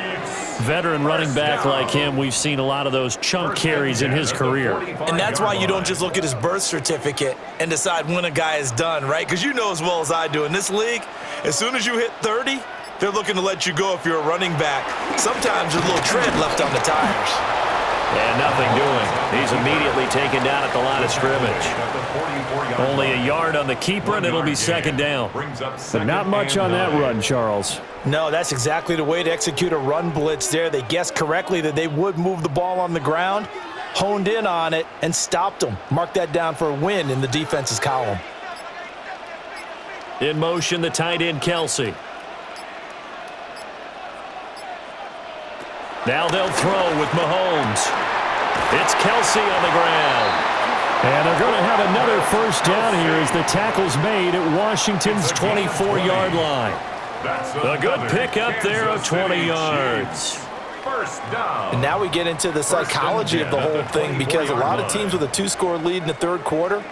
Veteran running back like him, we've seen a lot of those chunk carries in his career. And that's why you don't just look at his birth certificate and decide when a guy is done, right? Because you know as well as I do, in this league, as soon as you hit 30, they're looking to let you go if you're a running back. Sometimes there's a little tread left on the tires. And nothing doing. He's immediately taken down at the line of scrimmage. Only a yard on the keeper, and it'll be 2nd down. But not much on that run, Charles. No, that's exactly the way to execute a run blitz there. They guessed correctly that they would move the ball on the ground, honed in on it, and stopped them. Mark that down for a win in the defense's column. In motion, the tight end, Kelsey. Now they'll throw with Mahomes. It's Kelsey on the ground. And they're going to have another 1st down here as the tackle's made at Washington's 24-yard line. A good pickup there of 20 yards. And now we get into the psychology of the whole thing, because a lot of teams with a 2-score lead in the 3rd quarter,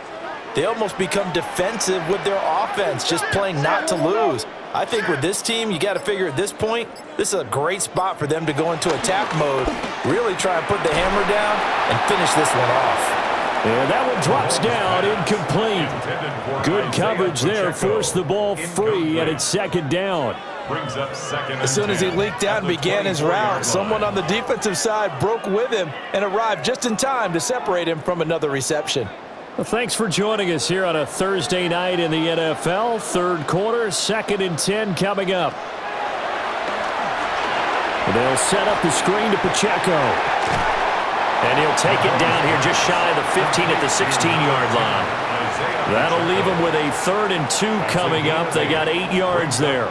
they almost become defensive with their offense, just playing not to lose. I think with this team, you got to figure at this point, this is a great spot for them to go into attack mode, really try and put the hammer down and finish this one off. And that one drops down, incomplete. Good coverage there, forced the ball free, and it's 2nd down. As soon as he leaked out and began his route, someone on the defensive side broke with him and arrived just in time to separate him from another reception. Well, thanks for joining us here on a Thursday night in the NFL. 3rd quarter, 2nd and 10 coming up. They'll set up the screen to Pacheco. And he'll take it down here just shy of the 15 at the 16-yard line. That'll leave them with a 3rd and 2 coming up. They got 8 yards there.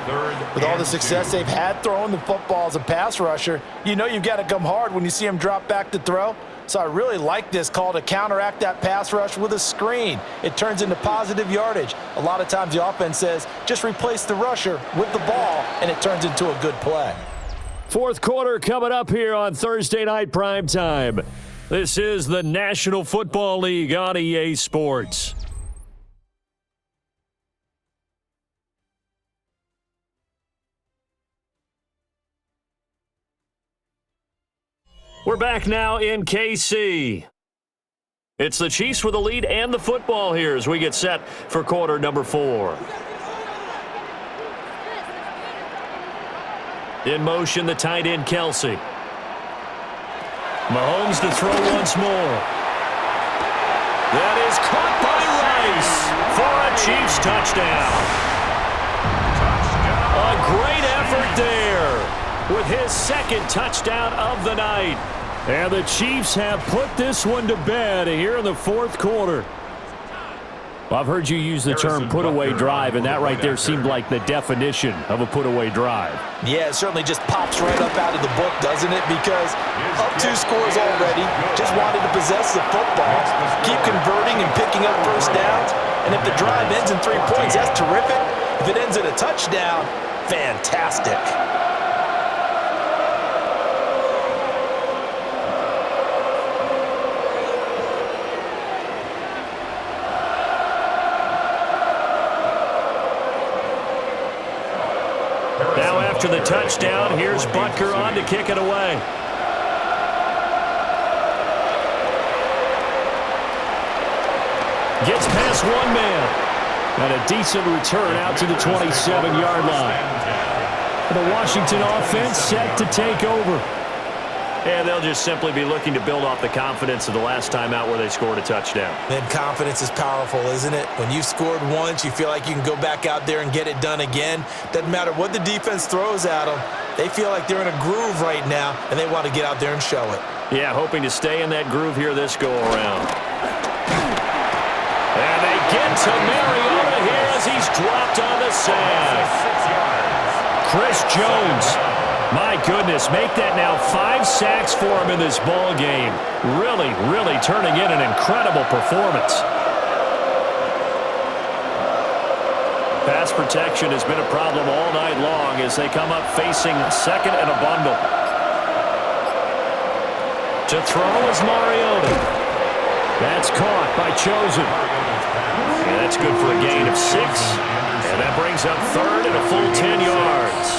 With all the success they've had throwing the football as a pass rusher, you know you've got to come hard when you see him drop back to throw. So I really like this call to counteract that pass rush with a screen. It turns into positive yardage. A lot of times the offense says, just replace the rusher with the ball, and it turns into a good play. 4th quarter coming up here on Thursday Night Primetime. This is the National Football League on EA Sports. We're back now in KC. It's the Chiefs with the lead and the football here as we get set for quarter number 4. In motion, the tight end, Kelsey. Mahomes to throw once more. That is caught by Rice for a Chiefs touchdown. A great effort there with his 2nd touchdown of the night. And the Chiefs have put this one to bed here in the 4th quarter. Well, I've heard you use the term put-away drive, and that right there seemed like the definition of a put-away drive. Yeah, it certainly just pops right up out of the book, doesn't it? Because up 2 scores already, just wanted to possess the football, keep converting and picking up first downs. And if the drive ends in 3 points, that's terrific. If it ends in a touchdown, fantastic. Now after the touchdown, here's Butker on to kick it away. Gets past one man. And a decent return out to the 27-yard line. The Washington offense set to take over. And they'll just simply be looking to build off the confidence of the last time out where they scored a touchdown. Man, confidence is powerful, isn't it? When you've scored once, you feel like you can go back out there and get it done again. Doesn't matter what the defense throws at them. They feel like they're in a groove right now, and they want to get out there and show it. Yeah, hoping to stay in that groove here this go-around. And they get to Mariota here as he's dropped on the sack. Chris Jones, my goodness, make that now 5 sacks for him in this ball game. Really, really turning in an incredible performance. Pass protection has been a problem all night long as they come up facing second and a bundle. To throw is Mariota. That's caught by Chosen. And that's good for a gain of 6. And that brings up third and a full 10 yards.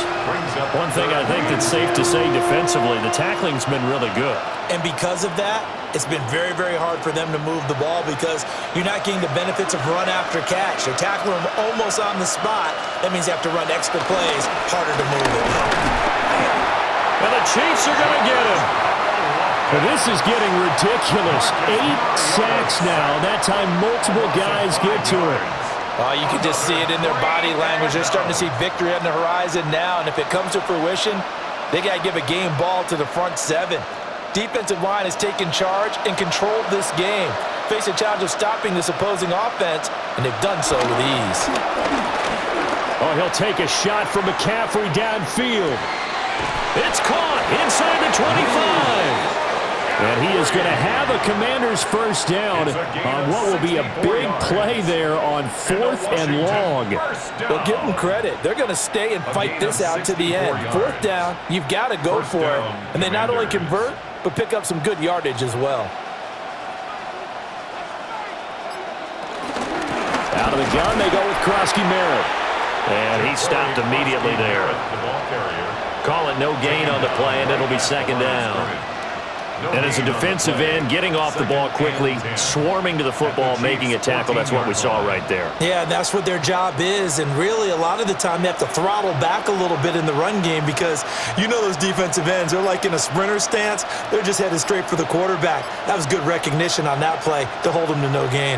One thing I think that's safe to say defensively, the tackling's been really good. And because of that, it's been very, very hard for them to move the ball because you're not getting the benefits of run after catch. They're tackling them almost on the spot. That means you have to run extra plays, harder to move it. And the Chiefs are going to get him. Well, this is getting ridiculous. 8 sacks now. That time multiple guys get to it. Well, you can just see it in their body language. They're starting to see victory on the horizon now, and if it comes to fruition, they got to give a game ball to the front 7. Defensive line has taken charge and controlled this game. Face a challenge of stopping this opposing offense, and they've done so with ease. Oh, he'll take a shot from McCaffrey downfield. It's caught inside the 25. And he is going to have a Commander's first down on what will be a big play there on 4th and long. Well, give them credit. They're going to stay and fight this out to the end. 4th down, you've got to go for it. And they not only convert, but pick up some good yardage as well. Out of the gun, they go with Krosky Merritt. And he stopped immediately there. Call it no gain on the play, and it'll be 2nd down. And as a defensive end, getting off the ball quickly, swarming to the football, making a tackle, that's what we saw right there. Yeah, and that's what their job is. And really, a lot of the time, they have to throttle back a little bit in the run game because you know those defensive ends, they're like in a sprinter stance. They're just headed straight for the quarterback. That was good recognition on that play to hold them to no gain.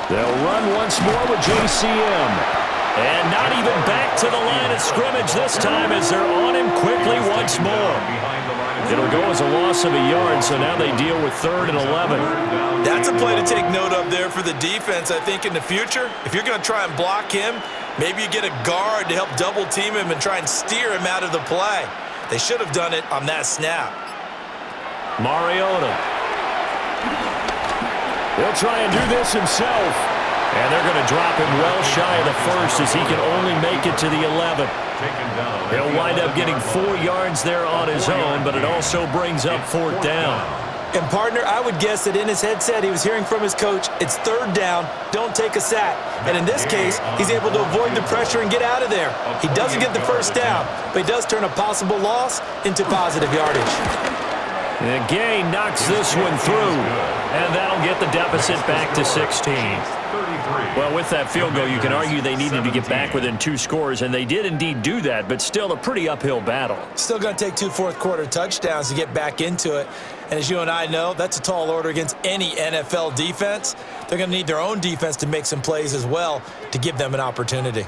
They'll run once more with JCM. And not even back to the line of scrimmage this time as they're on him quickly once more. It'll go as a loss of a yard, so now they deal with 3rd and 11. That's a play to take note of there for the defense, I think, in the future. If you're going to try and block him, maybe you get a guard to help double-team him and try and steer him out of the play. They should have done it on that snap. Mariota. He'll try and do this himself. And they're going to drop him well shy of the 1st as he can only make it to the 11th. He'll wind up getting 4 yards there on his own, but it also brings up 4th down. And, partner, I would guess that in his headset he was hearing from his coach, it's 3rd down, don't take a sack. And in this case, he's able to avoid the pressure and get out of there. He doesn't get the 1st down, but he does turn a possible loss into positive yardage. And Gay knocks this one through, and that'll get the deficit back to 16. Well, with that field goal, you can argue they needed to get back within 2 scores, and they did indeed do that, but still a pretty uphill battle. Still going to take 2 fourth-quarter touchdowns to get back into it. And as you and I know, that's a tall order against any NFL defense. They're going to need their own defense to make some plays as well to give them an opportunity.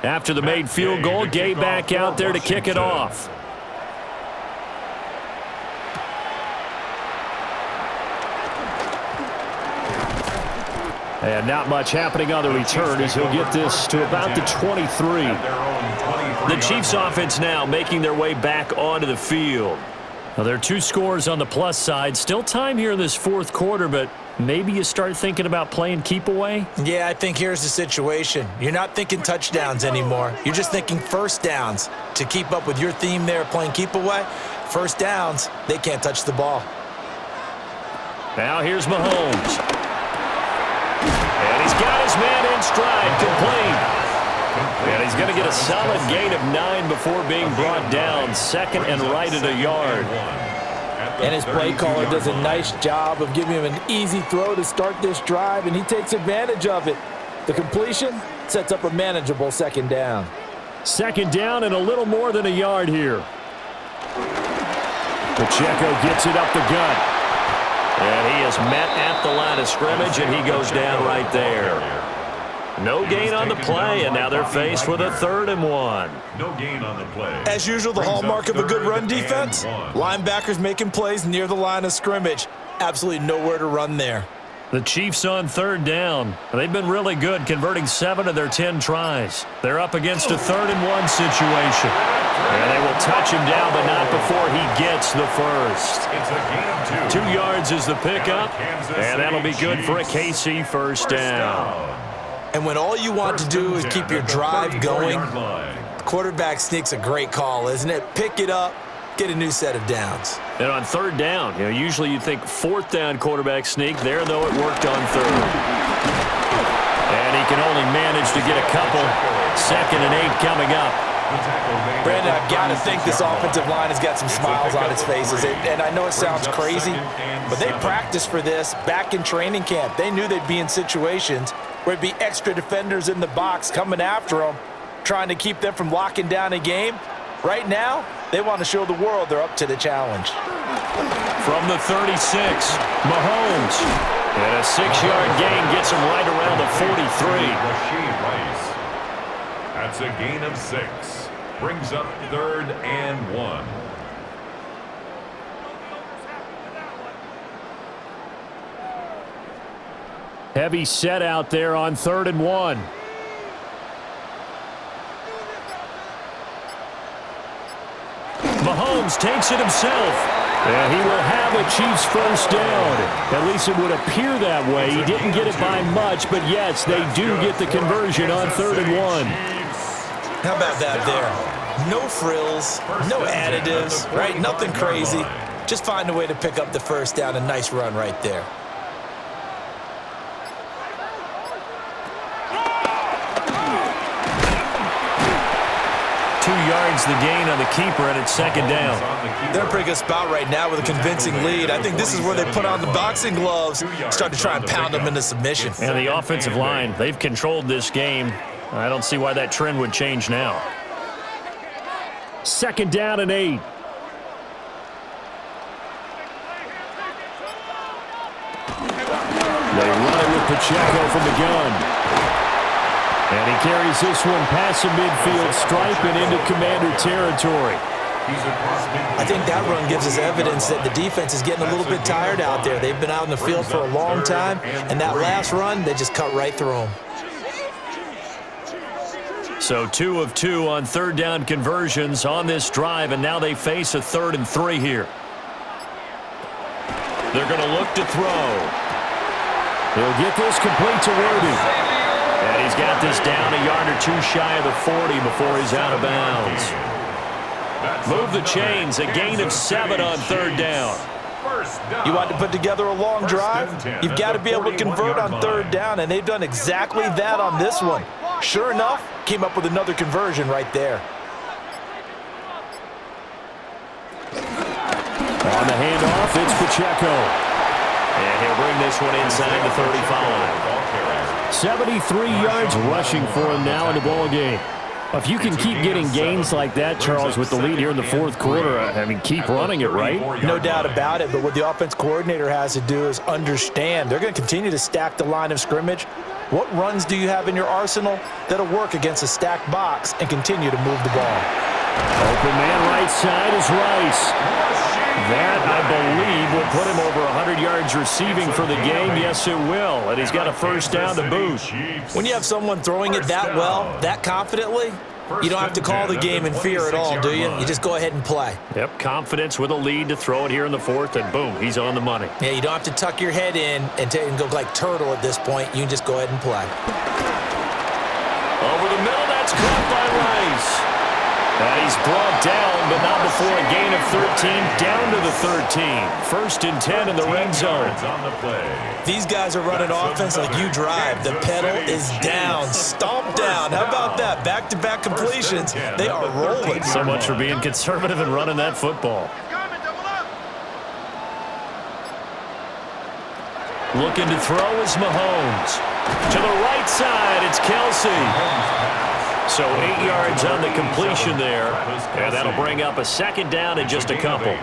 After the made field goal, Gay back out there to kick it off. And not much happening on the return as he'll get this to about the 23. The Chiefs offense now making their way back onto the field. Well, there are 2 scores on the plus side. Still time here in this fourth quarter, but maybe you start thinking about playing keep away? Yeah, I think here's the situation. You're not thinking touchdowns anymore. You're just thinking first downs. To keep up with your theme there, playing keep away, first downs, they can't touch the ball. Now here's Mahomes. And he's got his man in stride, complete. And he's going to get a solid gain of 9 before being brought down. Second and right at a yard. And his play caller does a nice job of giving him an easy throw to start this drive, and he takes advantage of it. The completion sets up a manageable second down. Second down and a little more than a yard here. Pacheco gets it up the gut. And he is met at the line of scrimmage, and he goes down right there. No gain on the play, and now they're faced with a 3rd and 1. No gain on the play. As usual, the hallmark of a good run defense, linebackers making plays near the line of scrimmage. Absolutely nowhere to run there. The Chiefs on 3rd down. They've been really good, converting 7 of their 10 tries. They're up against a 3rd and 1 situation. And they will touch him down, but not before he gets the first. It's a gain of 2. 2 yards is the pickup, and that'll be good for a KC first down. And when all you want to do is keep your drive going, the quarterback sneak's a great call, isn't it? Pick it up, get a new set of downs. And on 3rd down, usually you'd think 4th down quarterback sneak. There, though, it worked on 3rd. And he can only manage to get a couple. 2nd and 8 coming up. Brandon, I've got to think this offensive line has got some smiles on its faces. And I know it sounds crazy, but they practiced for this back in training camp. They knew they'd be in situations where there'd be extra defenders in the box coming after them, trying to keep them from locking down a game. Right now, they want to show the world they're up to the challenge. From the 36, Mahomes. And a 6-yard gain gets him right around the 43. That's a gain of 6. Brings up 3rd and 1. Heavy set out there on 3rd and 1. Mahomes takes it himself. And he will have a Chiefs first down. At least it would appear that way. He didn't get it by much, but yes, they do get the conversion on 3rd and 1. How about that there? No frills, no additives, right? Nothing crazy. Just find a way to pick up the first down. A nice run right there. The gain on the keeper, and it's 2nd down. They're in a pretty good spot right now with a convincing lead. I think this is where they put on the boxing gloves, start to try and pound them into submission. And the offensive line, they've controlled this game. I don't see why that trend would change now. 2nd down and 8. They run it with Pacheco from the gun. And he carries this one past the midfield stripe and into Commander territory. I think that run gives us evidence that the defense is getting a little bit tired out there. They've been out in the field for a long time, and that last run, they just cut right through them. So 2 of 2 on 3rd down conversions on this drive, and now they face a 3rd and 3 here. They're going to look to throw. He'll get this complete to Rudy. And he's got this down a yard or 2 shy of the 40 before he's out of bounds. Move the chains, a gain of 7 on 3rd down. You want to put together a long drive? You've got to be able to convert on 3rd down, and they've done exactly that on this one. Sure enough, came up with another conversion right there. On the handoff, it's Pacheco. And he'll bring this one inside the 35. 73 yards rushing for him now in the ball game. If you can keep getting gains like that, Charles, with the lead here in the 4th quarter, I mean, keep running it, right? No doubt about it, but what the offense coordinator has to do is understand they're going to continue to stack the line of scrimmage. What runs do you have in your arsenal that'll work against a stacked box and continue to move the ball? Open man right side is Rice. That, I believe, will put him over 100 yards receiving for the game. Yes, it will. And he's got a first down to boot. When you have someone throwing it that well, that confidently, you don't have to call the game in fear at all, do you? You just go ahead and play. Yep, confidence with a lead to throw it here in the fourth, and boom, he's on the money. Yeah, you don't have to tuck your head in and go like turtle at this point. You can just go ahead and play. Over the middle, that's caught by Rice. And he's brought down, but not before a gain of 13, down to the 13. First and 10 in the red zone. These guys are running offense like you drive. The pedal is down, stomp down. How about that? Back-to-back completions. They are rolling. So much for being conservative and running that football. Looking to throw is Mahomes. To the right side, it's Kelsey. So 8 yards on the completion there, and that'll bring up a second down and just a couple.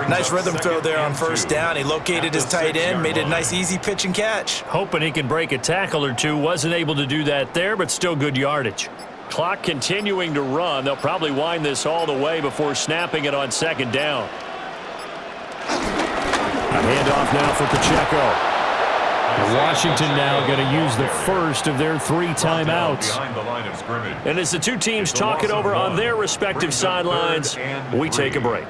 Nice rhythm throw there on first down. He located his tight end, made a nice easy pitch and catch. Hoping he can break a tackle or two. Wasn't able to do that there, but still good yardage. Clock continuing to run. They'll probably wind this all the way before snapping it on second down. A handoff now for Pacheco. Washington now going to use the first of their 3 timeouts. And as the two teams talk it over on their respective sidelines, we take a break.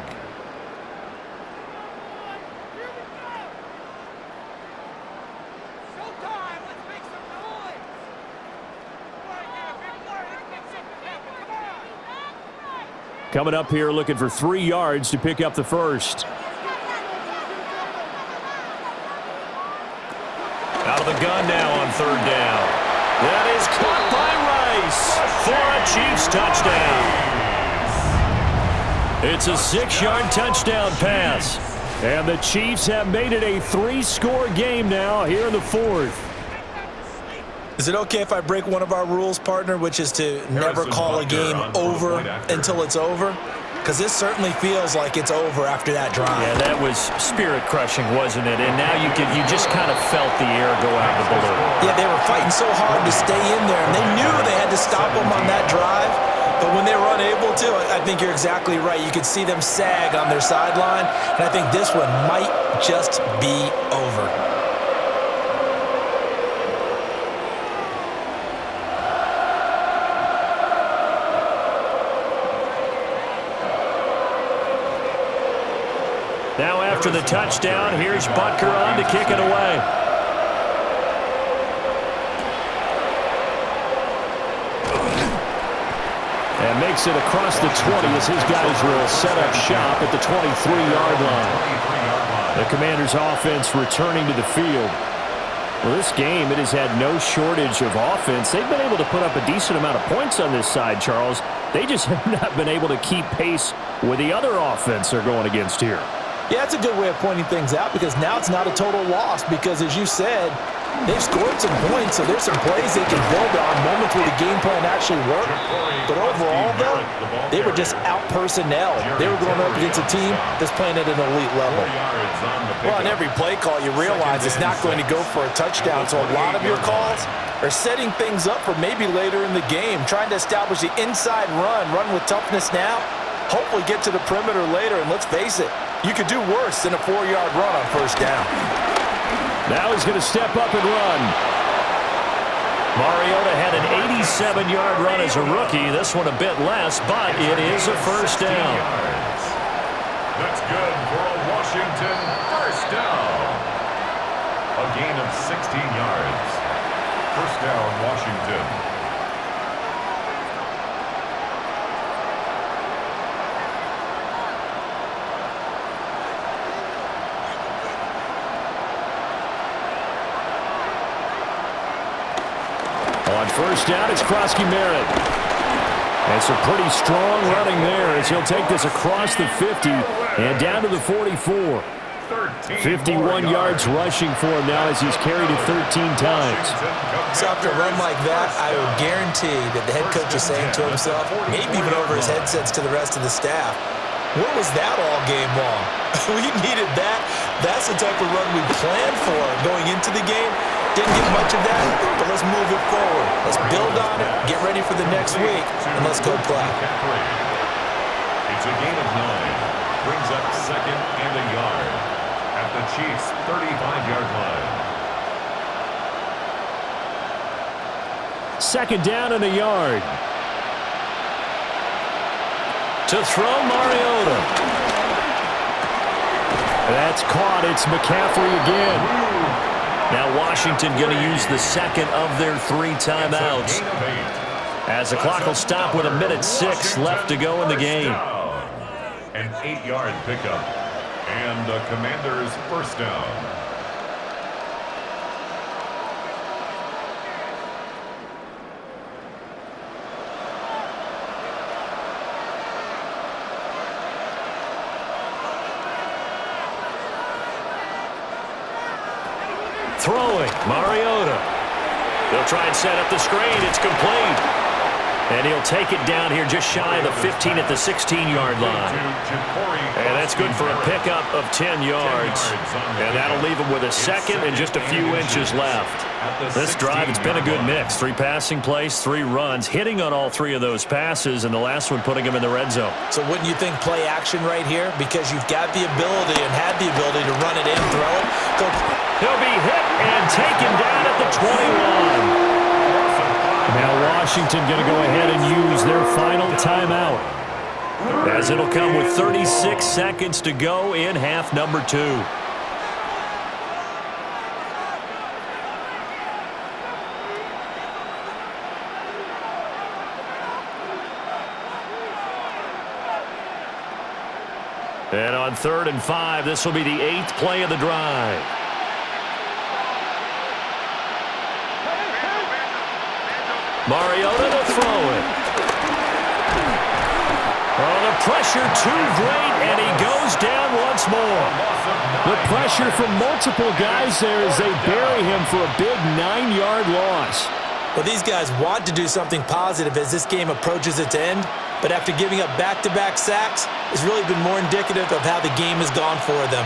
Coming up here looking for 3 yards to pick up the first. Out of the gun now on third down. That is caught by Rice for a Chiefs touchdown. It's a 6-yard touchdown pass. And the Chiefs have made it a 3-score game now here in the fourth. Is it okay if I break one of our rules, partner, which is to never call a game over until it's over? Because this certainly feels like it's over after that drive. Yeah, that was spirit-crushing, wasn't it? And now you just kind of felt the air go out of the balloon. Yeah, they were fighting so hard to stay in there, and they knew they had to stop them on that drive. But when they were unable to, I think you're exactly right. You could see them sag on their sideline, and I think this one might just be over. Now after the touchdown, here's Butker on to kick it away. And makes it across the 20 as his guys will set up shop at the 23-yard line. The Commanders' offense returning to the field. Well, this game, it has had no shortage of offense. They've been able to put up a decent amount of points on this side, Charles. They just have not been able to keep pace with the other offense they're going against here. Yeah, that's a good way of pointing things out because now it's not a total loss because, as you said, they've scored some points, so there's some plays they can build on, moments where the game plan actually worked. But overall, though, they were just out-personnel. They were going up against a team that's playing at an elite level. Well, on every play call, you realize it's not going to go for a touchdown, so a lot of your calls are setting things up for maybe later in the game, trying to establish the inside run with toughness now, hopefully get to the perimeter later, and let's face it, you could do worse than a 4-yard run on first down. Now he's going to step up and run. Mariota had an 87-yard run as a rookie. This one a bit less, but it is a first down. That's good for a Washington first down. A gain of 16 yards. First down, Washington. On first down, it's Kroski-Merritt. And some pretty strong running there as he'll take this across the 50 and down to the 44. 51 yards rushing for him now as he's carried it 13 times. So after a run like that, I would guarantee that the head coach is saying to himself, maybe even over his headsets to the rest of the staff, what was that all game long? We needed that. That's the type of run we planned for going into the game. Didn't get much of that, but let's move it forward. Let's build on it, get ready for the next week, and let's go play. It's a gain of 9. brings up 2nd and a yard at the Chiefs' 35-yard line. 2nd down and a yard. To throw, Mariota. That's caught. It's McCaffrey again. Now Washington going to use the 2nd of their 3 timeouts, as the clock will stop with 1:06 left to go in the game. An 8-yard pickup, and the Commanders' first down. Throwing, Mariota. They'll try and set up the screen. It's complete. And he'll take it down here just shy of the 15 at the 16-yard line. And that's good for a pickup of 10 yards. And that'll leave him with a 2nd and just a few inches left. This drive, it's been a good mix. 3 passing plays, 3 runs, hitting on all 3 of those passes, and the last one putting him in the red zone. So wouldn't you think play action right here? Because you've got the ability and had the ability to run it in, throw it. Go. He'll be hit and taken down at the 21. Now Washington going to go ahead and use their final timeout, as it'll come with 36 seconds to go in half number 2. And on 3rd and 5, this will be the 8th play of the drive. Mariota to throw it. Oh, the pressure too great, and he goes down once more. The pressure from multiple guys there as they bury him for a big 9-yard loss. Well, these guys want to do something positive as this game approaches its end, but after giving up back-to-back sacks, it's really been more indicative of how the game has gone for them.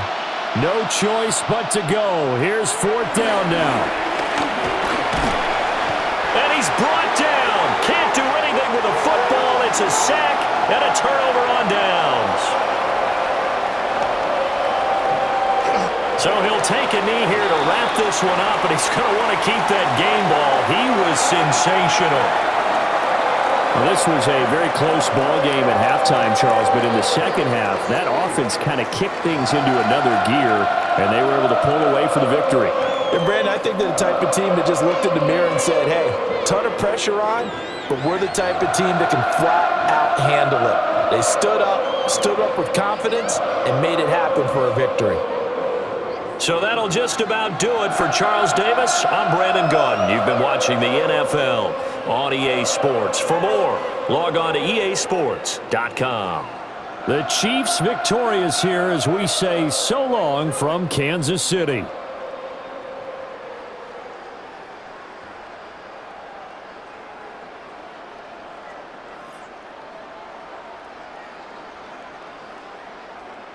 No choice but to go. Here's 4th down now. And he's brought down. Can't do anything with a football. It's a sack and a turnover on downs. So he'll take a knee here to wrap this one up, and he's going to want to keep that game ball. He was sensational. Well, this was a very close ball game at halftime, Charles, but in the second half, that offense kind of kicked things into another gear, and they were able to pull away for the victory. And Brandon, I think they're the type of team that just looked in the mirror and said, hey, ton of pressure on, but we're the type of team that can flat out handle it. They stood up with confidence, and made it happen for a victory. So that'll just about do it for Charles Davis. I'm Brandon Gaudin. You've been watching the NFL on EA Sports. For more, log on to easports.com. The Chiefs victorious here as we say so long from Kansas City.